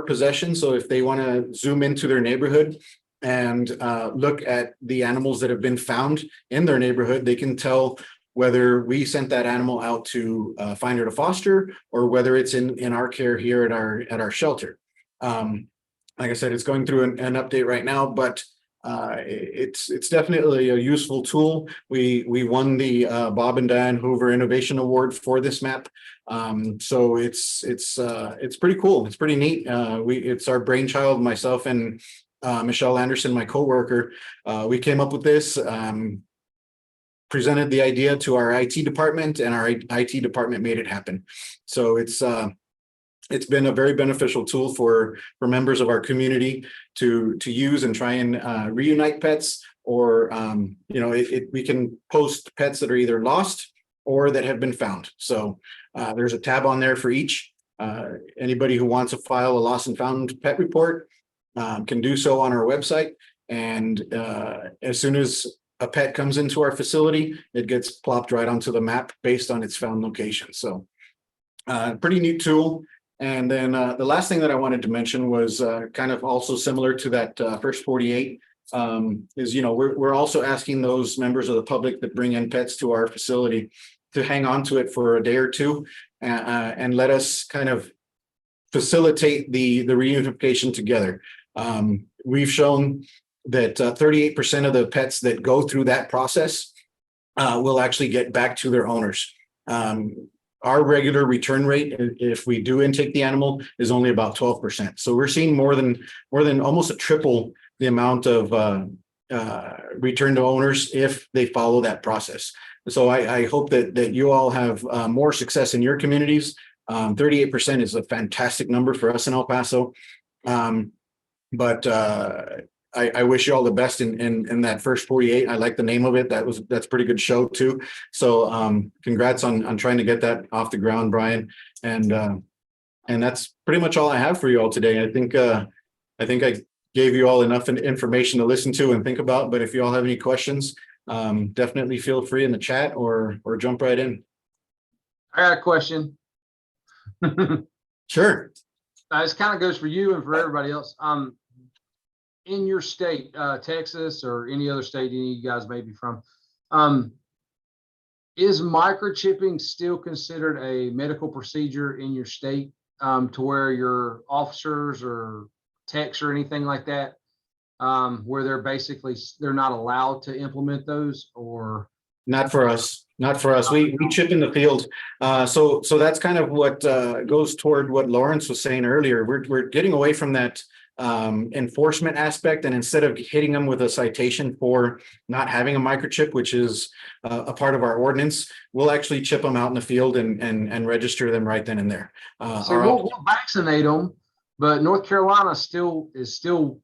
possession. So if they want to zoom into their neighborhood and look at the animals that have been found in their neighborhood, they can tell whether we sent that animal out to Finder to Foster or whether it's in our care here at our shelter. Like I said, it's going through an update right now, but it's definitely a useful tool. We won the Bob and Diane Hoover Innovation Award for this map, so it's pretty cool. It's pretty neat. It's our brainchild, myself and Michelle Anderson, my coworker. We came up with this. Presented the idea to our IT department, and our IT department made it happen. So it's been a very beneficial tool for members of our community to use and try and reunite pets, or you know, we can post pets that are either lost or that have been found. So there's a tab on there for each. Anybody who wants to file a lost and found pet report can do so on our website, and as soon as a pet comes into our facility, it gets plopped right onto the map based on its found location. So pretty neat tool. And then the last thing that I wanted to mention was kind of also similar to that first 48 is, you know, we're also asking those members of the public that bring in pets to our facility to hang on to it for a day or two and let us kind of facilitate the reunification together. We've shown that 38% of the pets that go through that process will actually get back to their owners. Our regular return rate, if we do intake the animal, is only about 12%. So we're seeing more than almost a triple the amount of return to owners if they follow that process. So I hope that you all have more success in your communities. 38% is a fantastic number for us in El Paso. But I wish you all the best in that first 48. I like the name of it. That's a pretty good show too. So congrats on trying to get that off the ground, Brian. And that's pretty much all I have for you all today. I think I gave you all enough information to listen to and think about. But if you all have any questions, definitely feel free in the chat or jump right in. I got a question. Sure. This kind of goes for you and for everybody else. in your state, Texas or any other state any of you guys may be from, is microchipping still considered a medical procedure in your state, to where your officers or techs or anything like that, where they're not allowed to implement those, or? Not for us, not for us. We chip in the field. So that's kind of what goes toward what Lawrence was saying earlier. We're getting away from that enforcement aspect, and instead of hitting them with a citation for not having a microchip, which is a part of our ordinance, we'll actually chip them out in the field and register them right then and there. So we'll vaccinate them, but North Carolina is still,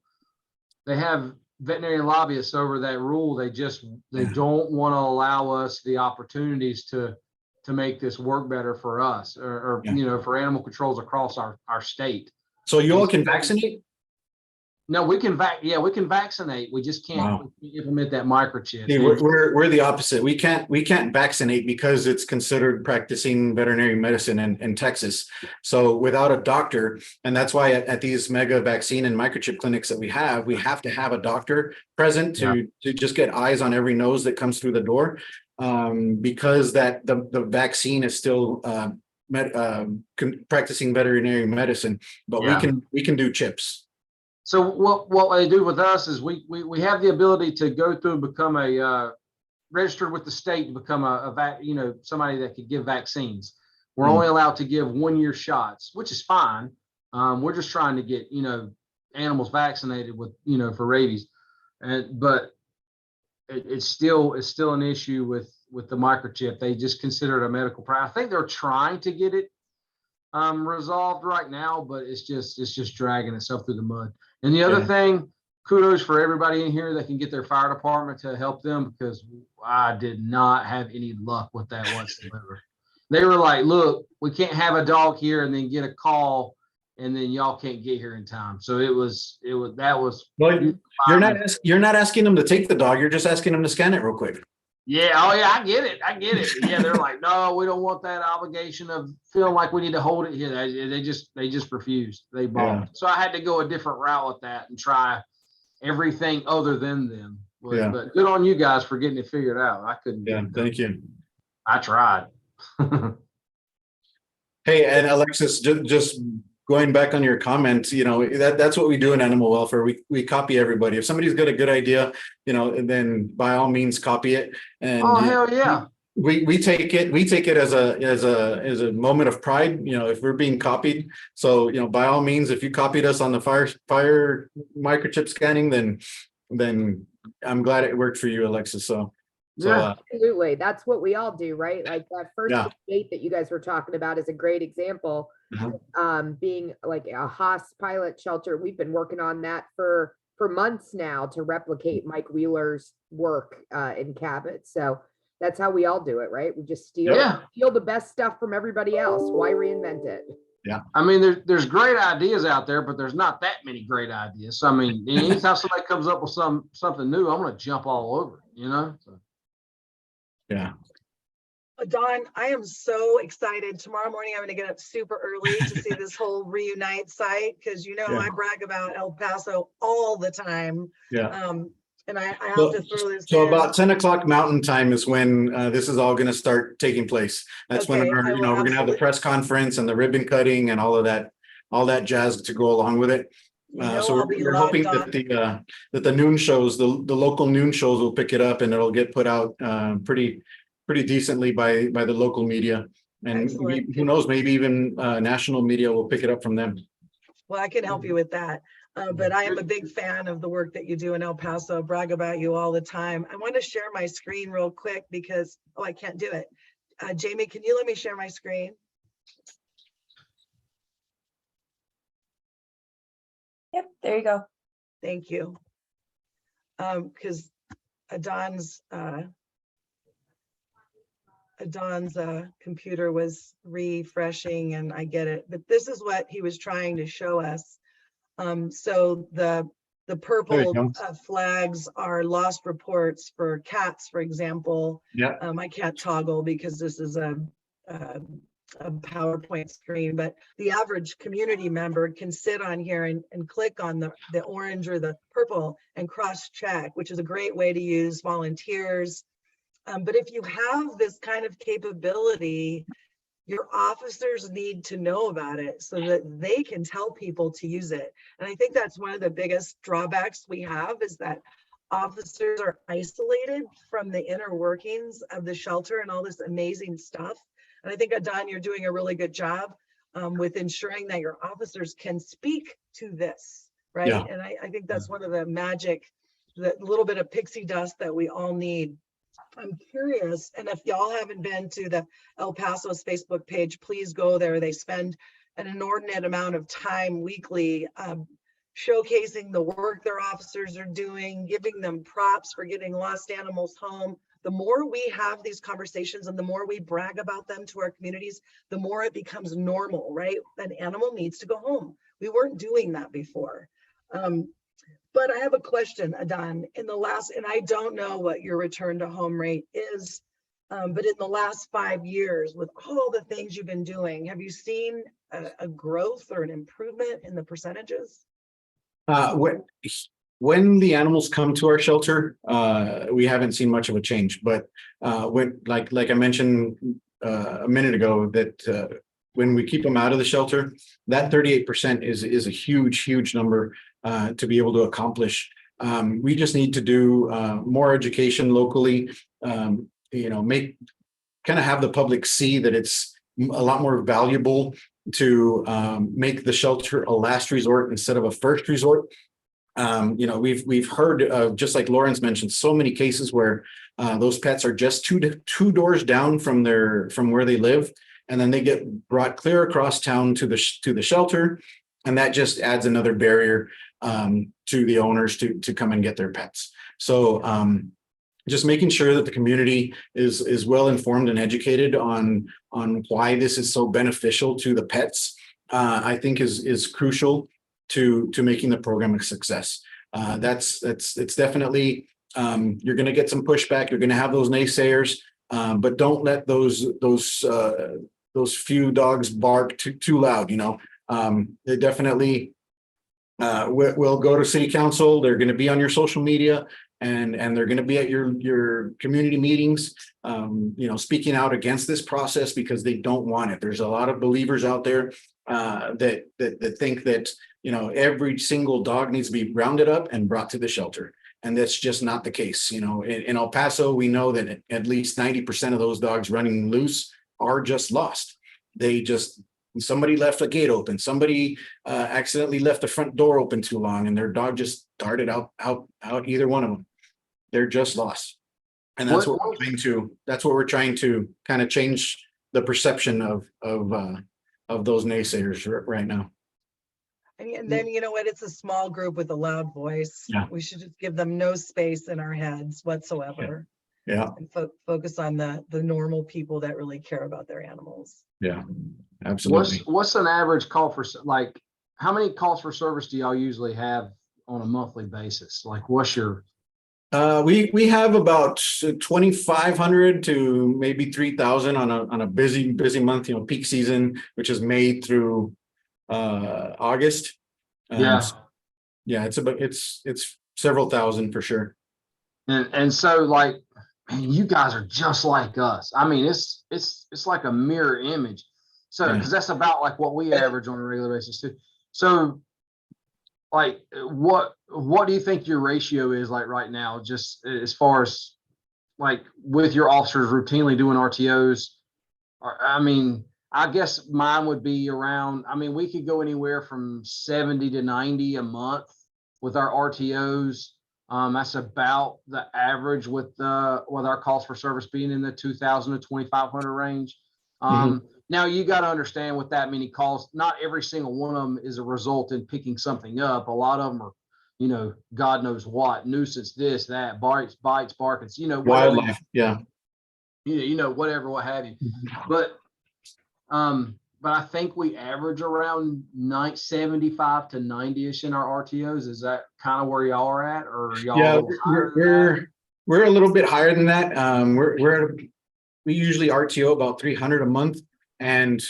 they have veterinary lobbyists over that rule. They don't want to allow us the opportunities to make this work better for us, or for animal controls across our state. So you all can vaccinate? No, we can vaccinate. We just can't implement that microchip. See, we're the opposite. We can't vaccinate because it's considered practicing veterinary medicine in Texas. So without a doctor, and that's why at these mega vaccine and microchip clinics that we have to have a doctor present to just get eyes on every nose that comes through the door, because that the vaccine is still practicing veterinary medicine, but we can do chips. So what they do with us is we have the ability to go through and become registered with the state to become somebody that could give vaccines. We're only allowed to give 1-year shots, which is fine. We're just trying to get animals vaccinated with for rabies, but it's still an issue with the microchip. They just consider it a medical practice. I think they're trying to get it resolved right now, but it's just dragging itself through the mud. And the other thing, kudos for everybody in here that can get their fire department to help them, because I did not have any luck with that whatsoever. They were like, look, we can't have a dog here and then get a call and then y'all can't get here in time. So Well, you're not asking them to take the dog, you're just asking them to scan it real quick. Yeah. Oh yeah, I get it. Yeah, they're like, no, we don't want that obligation of feeling like we need to hold it here. They just refused. They bought. So I had to go a different route with that and try everything other than them. But good on you guys for getting it figured out. I couldn't. Yeah, thank you. I tried. Hey, and Alexis, just going back on your comments, that's what we do in animal welfare. We copy everybody. If somebody's got a good idea, then by all means copy it. And hell yeah. We take it as a moment of pride, if we're being copied. So, by all means, if you copied us on the fire microchip scanning, then I'm glad it worked for you, Alexis. So absolutely. That's what we all do, right? Like that first debate that you guys were talking about is a great example. Being like a Haas pilot shelter, we've been working on that for months now to replicate Mike Wheeler's work in Cabot. So that's how we all do it, right? We just steal the best stuff from everybody else. Why reinvent it? Yeah. I mean, there's great ideas out there, but there's not that many great ideas. So, I mean, anytime somebody comes up with something new, I'm going to jump all over it, So. Yeah. Dawn, I am so excited. Tomorrow morning, I'm going to get up super early to see this whole Reunite site, because I brag about El Paso all the time. Yeah. And I have to throw this So in. about 10 o'clock Mountain Time is when this is all going to start taking place. That's when we're going to have the press conference and the ribbon cutting and all that jazz to go along with it. So we're hoping that the noon shows, the local noon shows will pick it up, and it'll get put out pretty decently by the local media. And who knows, maybe even national media will pick it up from them. Well, I can help you with that. But I am a big fan of the work that you do in El Paso. Brag about you all the time. I want to share my screen real quick because, I can't do it. Jamie, can you let me share my screen? Yep, there you go. Thank you. Because Adon's computer was refreshing, and I get it. But this is what he was trying to show us. So the purple flags are lost reports for cats, for example. Yeah. I can't toggle because this is a a PowerPoint screen, but the average community member can sit on here and click on the orange or the purple and cross check, which is a great way to use volunteers. But if you have this kind of capability, your officers need to know about it so that they can tell people to use it. And I think that's one of the biggest drawbacks we have, is that officers are isolated from the inner workings of the shelter and all this amazing stuff. And I think, Adon, you're doing a really good job with ensuring that your officers can speak to this, right? Yeah. And I think that's one of the magic, that little bit of pixie dust that we all need. I'm curious, and if y'all haven't been to the El Paso's Facebook page, please go there. They spend an inordinate amount of time weekly showcasing the work their officers are doing, giving them props for getting lost animals home. The more we have these conversations and the more we brag about them to our communities, the more it becomes normal, right? An animal needs to go home. We weren't doing that before. But I have a question, Adon. In the last, and I don't know what your return to home rate is, but in the last 5 years, with all the things you've been doing, have you seen a growth or an improvement in the percentages? When the animals come to our shelter, we haven't seen much of a change. But when, like I mentioned a minute ago, that when we keep them out of the shelter, that 38% is a huge number to be able to accomplish. We just need to do more education locally. Make kind of have the public see that it's a lot more valuable to make the shelter a last resort instead of a first resort. We've heard, just like Lawrence mentioned, so many cases where those pets are just two doors down from where they live, and then they get brought clear across town to the shelter, and that just adds another barrier to the owners to come and get their pets. So just making sure that the community is well informed and educated on why this is so beneficial to the pets, I think is crucial to making the program a success. It's definitely, you're going to get some pushback. You're going to have those naysayers, but don't let those few dogs bark too loud. They definitely will go to city council. They're going to be on your social media, and they're going to be at your community meetings, speaking out against this process because they don't want it. There's a lot of believers out there that think that every single dog needs to be rounded up and brought to the shelter, and that's just not the case. In El Paso, we know that at least 90% of those dogs running loose are just lost. Somebody left a gate open, somebody accidentally left the front door open too long, and their dog just darted out either one of them. They're just lost. And that's what we're trying to kind of change the perception of those naysayers right now. And then, you know what, it's a small group with a loud voice. Yeah. We should just give them no space in our heads whatsoever. Yeah. And focus on the normal people that really care about their animals. Yeah, absolutely. What's an average call for, like, how many calls for service do y'all usually have on a monthly basis? Like, what's your? We have about 2,500 to maybe 3,000 on a busy month, peak season, which is May through August. Yeah, it's several thousand for sure. And so, like, you guys are just like us. I mean, it's like a mirror image. So, because that's about like what we average on a regular basis too. So, like, what do you think your ratio is like right now, just as far as like with your officers routinely doing RTOs? I mean, I guess mine would be around, we could go anywhere from 70 to 90 a month with our RTOs. That's about the average with our calls for service being in the 2,000 to 2,500 range. Now you got to understand, with that many calls, not every single one of them is a result in picking something up. A lot of them are, God knows what, nuisance, this, that, bites, barking, wildlife, yeah, whatever, what have you. But I think we average around 75 to 90-ish in our RTOs. Is that kind of where y'all are at, or y'all? Yeah, we're a little bit higher than that. We usually RTO about 300 a month, and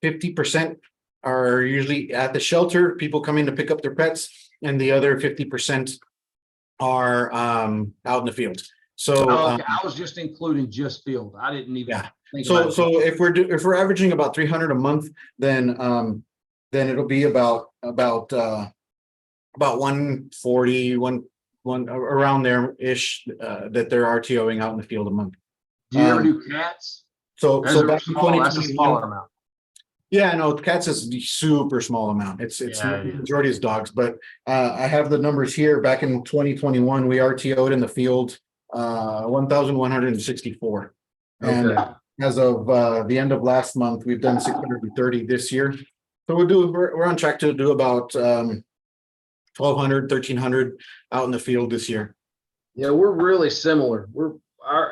50% are usually at the shelter, people coming to pick up their pets, and the other 50% are out in the field. So Oh, okay, I was just including just field. I didn't even yeah. think So about it. so if we're averaging about 300 a month, then it'll be about 140, one around there ish that they're RTOing out in the field a month. Do you ever um, do cats? So Those are back in small, that's a 2021, smaller amount. yeah, no, cats is a super small amount. It's Yeah, the yeah. majority is dogs, but I have the numbers here. Back in 2021, we RTO'd in the field 1,164. And Okay. as of the end of last month, we've done 630 this year. So we're on track to do about 1,200, 1,300 out in the field this year. Yeah, we're really similar.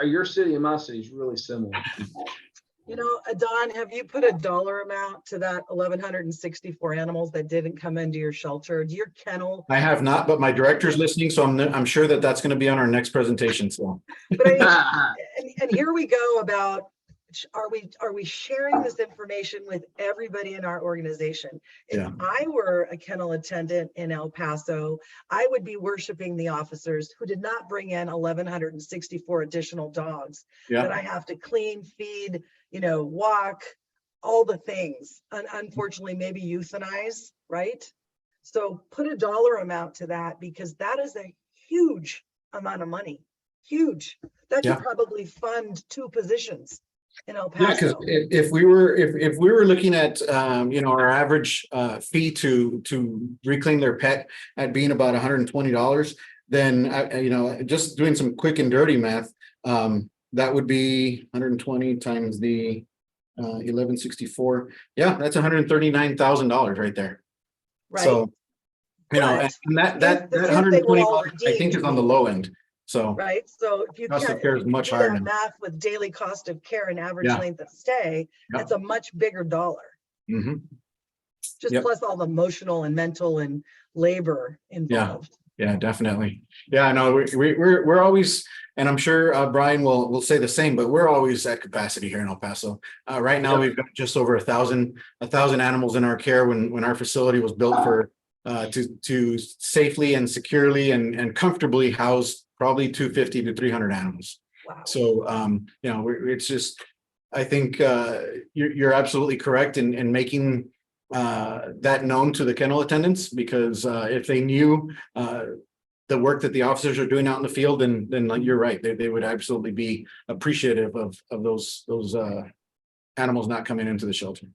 Your city and my city is really similar. You know, Don, have you put a dollar amount to that 1,164 animals that didn't come into your shelter? Do your kennel? I have not, but my director's listening, so I'm sure that's going to be on our next presentation. So But I mean, and here we go about, are we sharing this information with everybody in our organization? If Yeah. I were a kennel attendant in El Paso, I would be worshiping the officers who did not bring in 1,164 additional dogs yeah, that I have to clean, feed, walk, all the things. Unfortunately, maybe euthanize, right? So put a dollar amount to that, because that is a huge amount of money. Huge. That Yeah. could probably fund 2 positions in El yeah. Because Paso. if we were looking at our average fee to reclaim their pet at being about $120, then just doing some quick and dirty math, that would be 120 times the 1164. Yeah, that's $139,000 right there. Right. So, But and that if they will 120 all I think redeemed, is on the low end. So right. So if you cost of can't care is much do higher that now. math with daily cost of care and average Yeah. length of stay, Yeah. it's a much bigger dollar. Mhm. Just Yep. plus all the emotional and mental and labor involved. Yeah, definitely. Yeah, I know we're always, and I'm sure Brian will say the same, but we're always at capacity here in El Paso. Right now, Yep. we've got just over 1,000 animals in our care when our facility was built for to safely and securely and comfortably house probably 250 to 300 animals. Wow. So it's just, I think you're absolutely correct in making that known to the kennel attendants, because if they knew the work that the officers are doing out in the field, then like, you're right, they would absolutely be appreciative of those animals not coming into the shelter.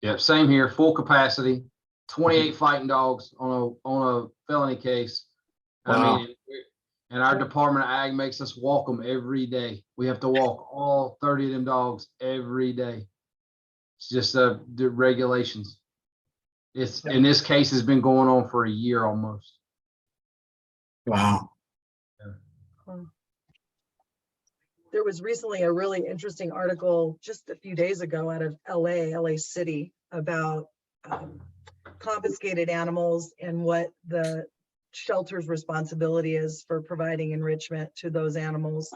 Yeah, same here, full capacity, 28 fighting dogs on a felony case. Wow. I mean, and our Department of Ag makes us walk them every day. We have to walk all 30 of them dogs every day. It's just the regulations. It's in this case has been going on for a year almost. Wow. There was recently a really interesting article just a few days ago out of LA City about confiscated animals and what the shelter's responsibility is for providing enrichment to those animals.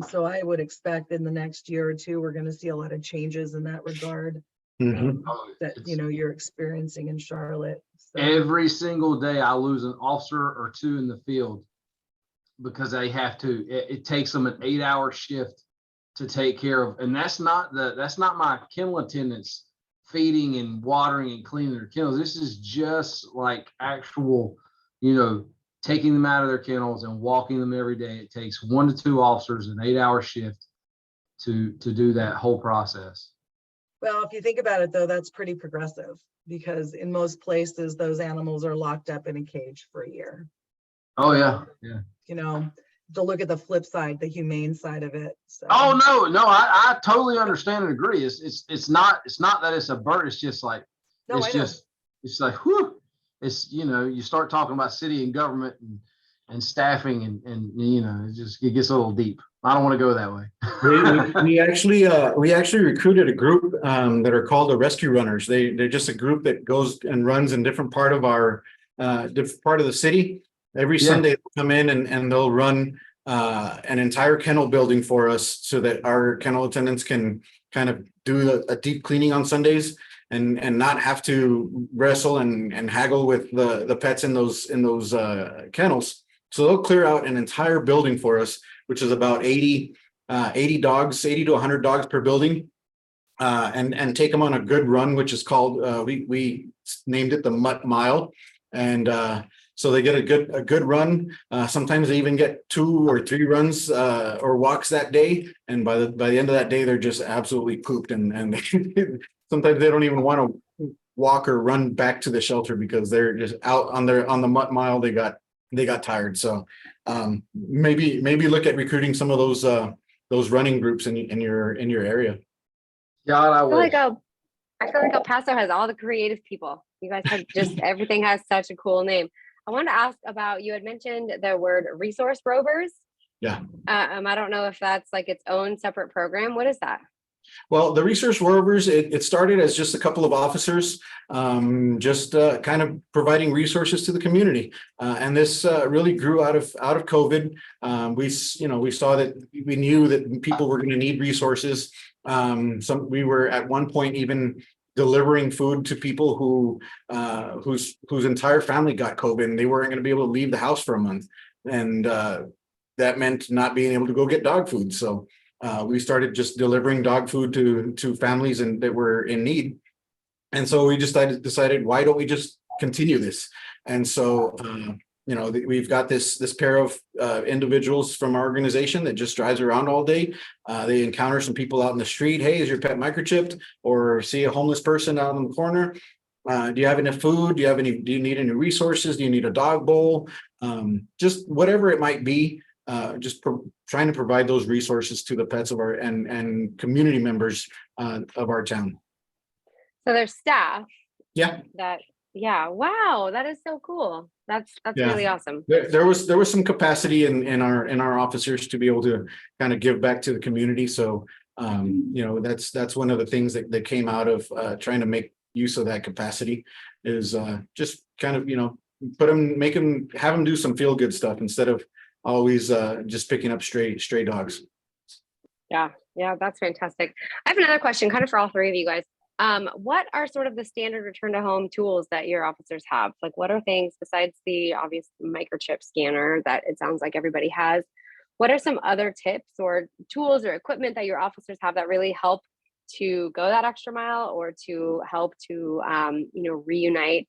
So I would expect in the next year or two, we're going to see a lot of changes in that regard Mhm. that, you're experiencing in Charlotte. So, Every single day I lose an officer or 2 in the field because they have to, it takes them an 8-hour shift to take care of, and that's not my kennel attendants feeding and watering and cleaning their kennels. This is just like actual, taking them out of their kennels and walking them every day. It takes 1 to 2 officers, an 8-hour shift to do that whole process. well, if you think about it though, that's pretty progressive, because in most places, those animals are locked up in a cage for a year. Oh yeah. To look at the flip side, the humane side of it. So. Oh no, I totally understand and agree. It's not that it's a burden. It's just like No, I know. it's like whew. It's you start talking about city and government and staffing and it gets a little deep. I don't want to go that way. we actually recruited a group that are called the Rescue Runners. They're just a group that goes and runs in different part of our different part of the city. Every Yeah. Sunday they'll come in and they'll run an entire kennel building for us so that our kennel attendants can kind of do a deep cleaning on Sundays and not have to wrestle and haggle with the pets in those kennels. So they'll clear out an entire building for us, which is about 80 dogs, 80 to 100 dogs per building, and take them on a good run, which is called, we named it the Mutt Mile. And so they get a good run. Sometimes they even get 2 or 3 runs or walks that day. And by the end of that day, they're just absolutely pooped. And sometimes they don't even want to walk or run back to the shelter because they're just out on the Mutt Mile. They got tired. So maybe look at recruiting some of those running groups in your area. God, I wish. I feel like El Paso has all the creative people. You guys have just everything has such a cool name. I wanted to ask about, you had mentioned the word resource rovers. Yeah. I don't know if that's like its own separate program. What is that? Well, the Resource Rovers, it started as just a couple of officers, just kind of providing resources to the community. And this really grew out of COVID. We saw that we knew that people were going to need resources. We were at one point even delivering food to people whose entire family got COVID and they weren't going to be able to leave the house for a month. And that meant not being able to go get dog food. So we started just delivering dog food to families that were in need. And so we just decided, why don't we just continue this? And so, we've got this pair of individuals from our organization that just drives around all day. They encounter some people out in the street. Hey, is your pet microchipped? Or see a homeless person out in the corner. Do you have enough food? Do you need any resources? Do you need a dog bowl? Just whatever it might be. Trying to provide those resources to the pets of our and community members of our town. So there's staff. Yeah. Wow, that is so cool. That's Yeah. really awesome. There was some capacity in our officers to be able to kind of give back to the community. So that's one of the things that came out of trying to make use of that capacity is just kind of have them do some feel good stuff instead of always just picking up stray dogs. Yeah, that's fantastic. I have another question kind of for all three of you guys. What are sort of the standard return to home tools that your officers have? Like, what are things besides the obvious microchip scanner that it sounds like everybody has? What are some other tips or tools or equipment that your officers have that really help to go that extra mile or to help to reunite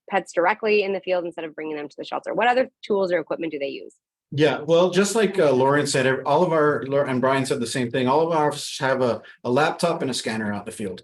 pets directly in the field instead of bringing them to the shelter? What other tools or equipment do they use? Yeah, well, just like Lauren said, and Brian said the same thing. All of our officers have a laptop and a scanner out in the field.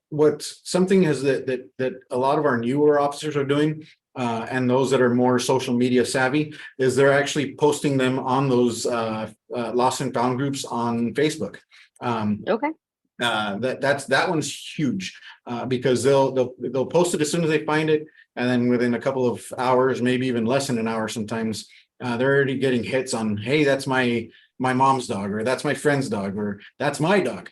What something is that a lot of our newer officers are doing, and those that are more social media savvy, is they're actually posting them on those lost and found groups on Facebook. Okay. That one's huge because they'll post it as soon as they find it, and then within a couple of hours, maybe even less than an hour, sometimes they're already getting hits on, hey, that's my mom's dog, or that's my friend's dog, or that's my dog.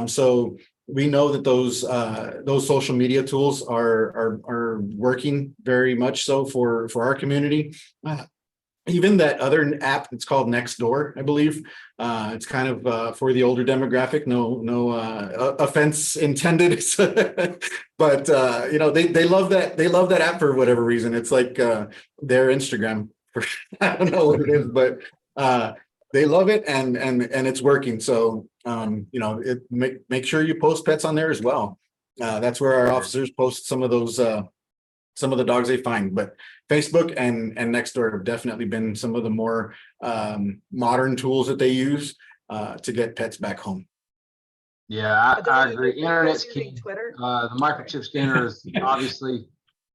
So we know that those social media tools are working very much so for our community. Even that other app, it's called Nextdoor, I believe. It's kind of for the older demographic. No offense intended, but they love that. They love that app for whatever reason. It's like their Instagram. I don't know what it is, but they love it, and it's working. So make sure you post pets on there as well. That's where our officers post some of those. Some of the dogs they find, but Facebook and Nextdoor have definitely been some of the more modern tools that they use to get pets back home. Yeah, But I they're agree. using Internet's key. Twitter. The microchip scanner is obviously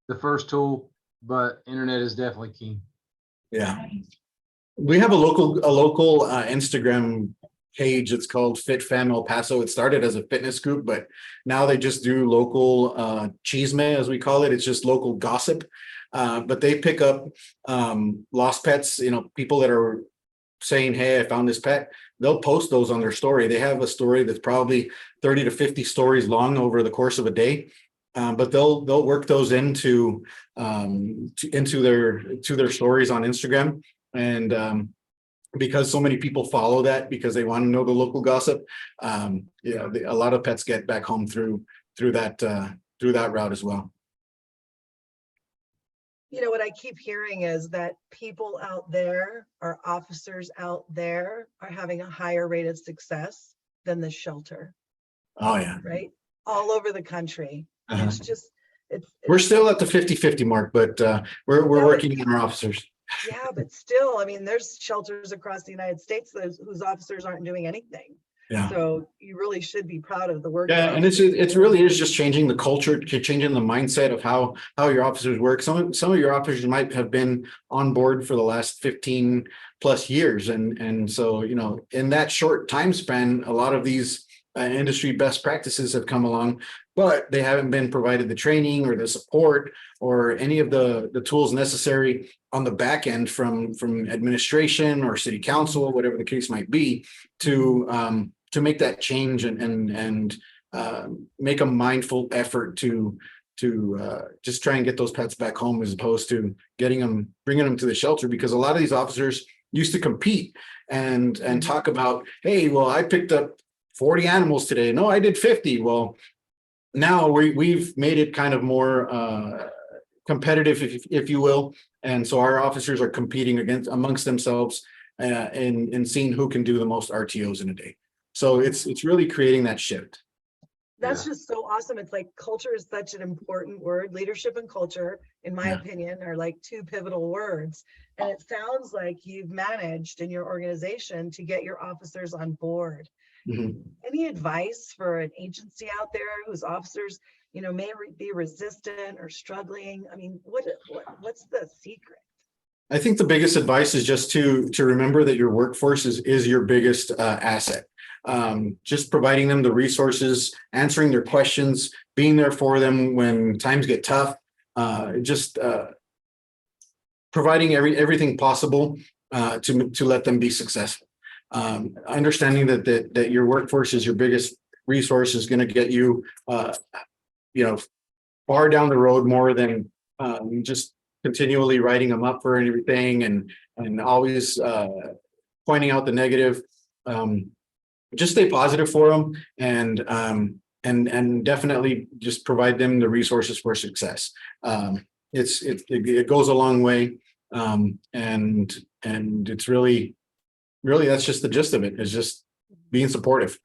the first tool, but internet is definitely key. Yeah, we have a local Instagram page. It's called Fit Fam El Paso. It started as a fitness group, but now they just do local chisme, as we call it. It's just local gossip. But they pick up lost pets, people that are saying, hey, I found this pet. They'll post those on their story. They have a story that's probably 30 to 50 stories long over the course of a day. but they'll work those into their stories on Instagram. And because so many people follow that because they want to know the local gossip, a lot of pets get back home through that route as well. You know, what I keep hearing is that people out there, our officers out there, are having a higher rate of success than the shelter, Oh yeah. right? All over the country. Uh-huh. It's just, We're still at the 50-50 mark, but we're Yeah, but- working on our officers. yeah, but still, I mean, there's shelters across the United States whose officers aren't doing anything. Yeah. So you really should be proud of the work. Yeah, that and officers it's do. really is just changing the culture, changing the mindset of how your officers work. Some of your officers might have been on board for the last 15 plus years, and so in that short time span, a lot of these industry best practices have come along, but they haven't been provided the training or the support or any of the tools necessary on the back end from administration or city council, whatever the case might be, to make that change and make a mindful effort to just try and get those pets back home, as opposed to bringing them to the shelter, because a lot of these officers used to compete and talk about, hey, well, I picked up 40 animals today. No, I did 50. Well, now we've made it kind of more competitive, if you will, and so our officers are competing amongst themselves in seeing who can do the most RTOs in a day. So it's really creating that shift. That's just so awesome. It's like culture is such an important word. Leadership and culture, in my Yeah. opinion, are like two pivotal words. And it sounds like you've managed in your organization to get your officers on board. Mhm. Any advice for an agency out there whose officers, may be resistant or struggling? I mean, what's the secret? I think the biggest advice is just to remember that your workforce is your biggest asset. Just providing them the resources, answering their questions, being there for them when times get tough, just providing everything possible to let them be successful. Understanding that your workforce is your biggest resource is going to get you, far down the road, more than just continually writing them up for everything and always pointing out the negative. Just stay positive for them and definitely just provide them the resources for success. It goes a long way, and it's really that's just the gist of it, is just being supportive.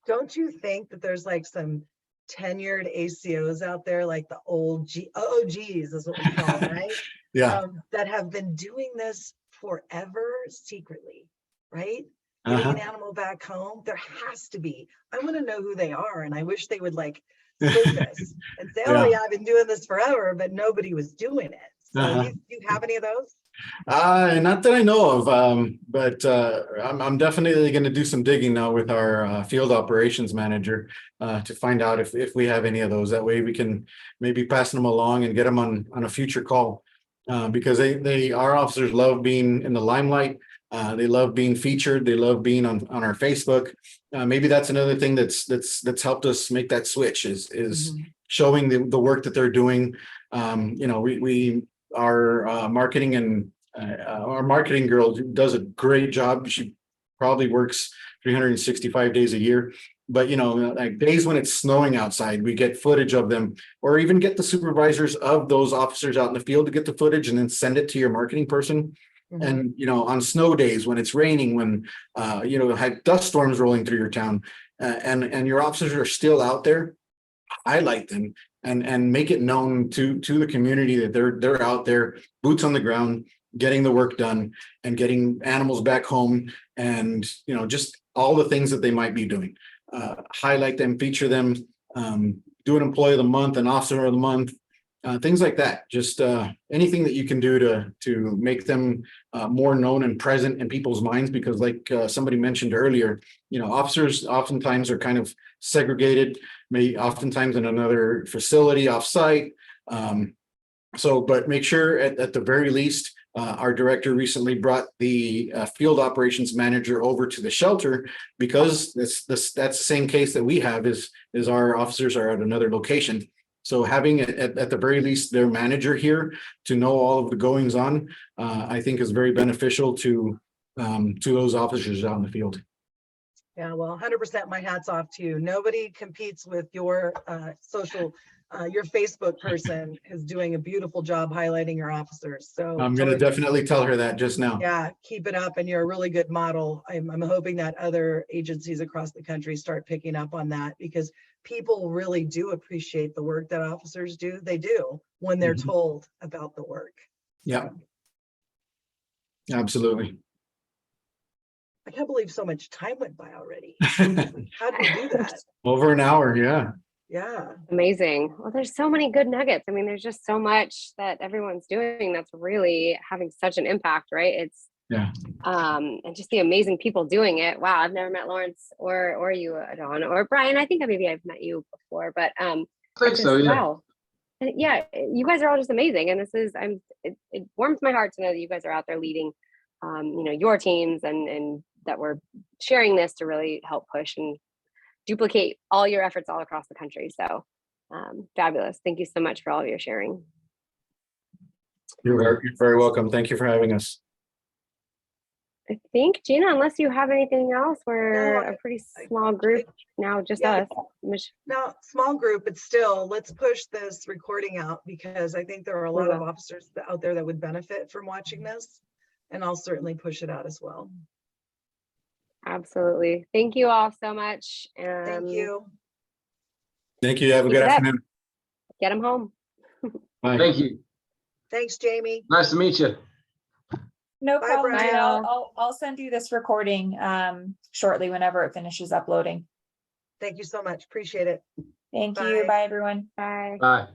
Don't you think that there's like some tenured ACOs out there, like the old OGs is what we call them, right? Yeah. That have been doing this forever secretly, right? Getting an animal back home. There has to be. I want to know who they are, and I wish they would like surface and say, "Oh yeah, I've been doing this forever," but nobody was doing it. So do you have any of those? Not that I know of, but I'm definitely going to do some digging now with our field operations manager to find out if we have any of those. That way we can maybe pass them along and get them on a future call, because our officers love being in the limelight. They love being featured. They love being on our Facebook. Maybe that's another thing that's helped us make that switch is showing the work that they're doing. Our marketing and our marketing girl does a great job. She probably works 365 days a year, but like days when it's snowing outside, we get footage of them, or even get the supervisors of those officers out in the field to get the footage and then send it to your marketing person. And on snow days, when it's raining, when have dust storms rolling through your town, and your officers are still out there, highlight them and make it known to the community that they're out there, boots on the ground, getting the work done and getting animals back home, and just all the things that they might be doing. Highlight them, feature them, do an employee of the month, an officer of the month. Things like that. Just anything that you can do to make them more known and present in people's minds, because like somebody mentioned earlier, officers oftentimes are kind of segregated, oftentimes in another facility offsite. But make sure at the very least Our director recently brought the field operations manager over to the shelter because that's the same case that we have is our officers are at another location. So having at the very least their manager here to know all of the goings on, I think is very beneficial to those officers out in the field. Yeah, well, 100% my hat's off to you. Nobody competes with your your Facebook person is doing a beautiful job highlighting your officers. So I'm going to definitely tell her that just now. yeah, keep it up, and you're a really good model. I'm hoping that other agencies across the country start picking up on that, because people really do appreciate the work that officers do. They do when they're Mhm. told about the work. Yeah, absolutely. I can't believe so much time went by already. How do we do that? Over an hour, yeah. Yeah. Amazing. Well, there's so many good nuggets. I mean, there's just so much that everyone's doing that's really having such an impact, right? It's Yeah. And just the amazing people doing it. Wow, I've never met Lawrence or you, Don, or Brian. I think maybe I've met you before, but I think so, yeah. wow. Yeah, you guys are all just amazing, and this is it warms my heart to know that you guys are out there leading your teams and that we're sharing this to really help push and duplicate all your efforts all across the country. So fabulous. Thank you so much for all of your sharing. You're very welcome. Thank you for having us. I think, Gina, unless you have anything else, we're No, a pretty small group now, just yeah. us. Now, small group, but still, let's push this recording out, because I think there are a lot of officers out there that would benefit from watching this, and I'll certainly push it out as well. Absolutely. Thank you all so much. Thank you. Thank you. Have a Keep good it up. afternoon. Get them home. Bye. Thank you. Thanks, Jamie. Nice to meet you. No Bye, problem, Brian. Gina. I'll send you this recording shortly whenever it finishes uploading. Thank you so much. Appreciate it. Thank Bye. you. Bye, everyone. Bye. Bye.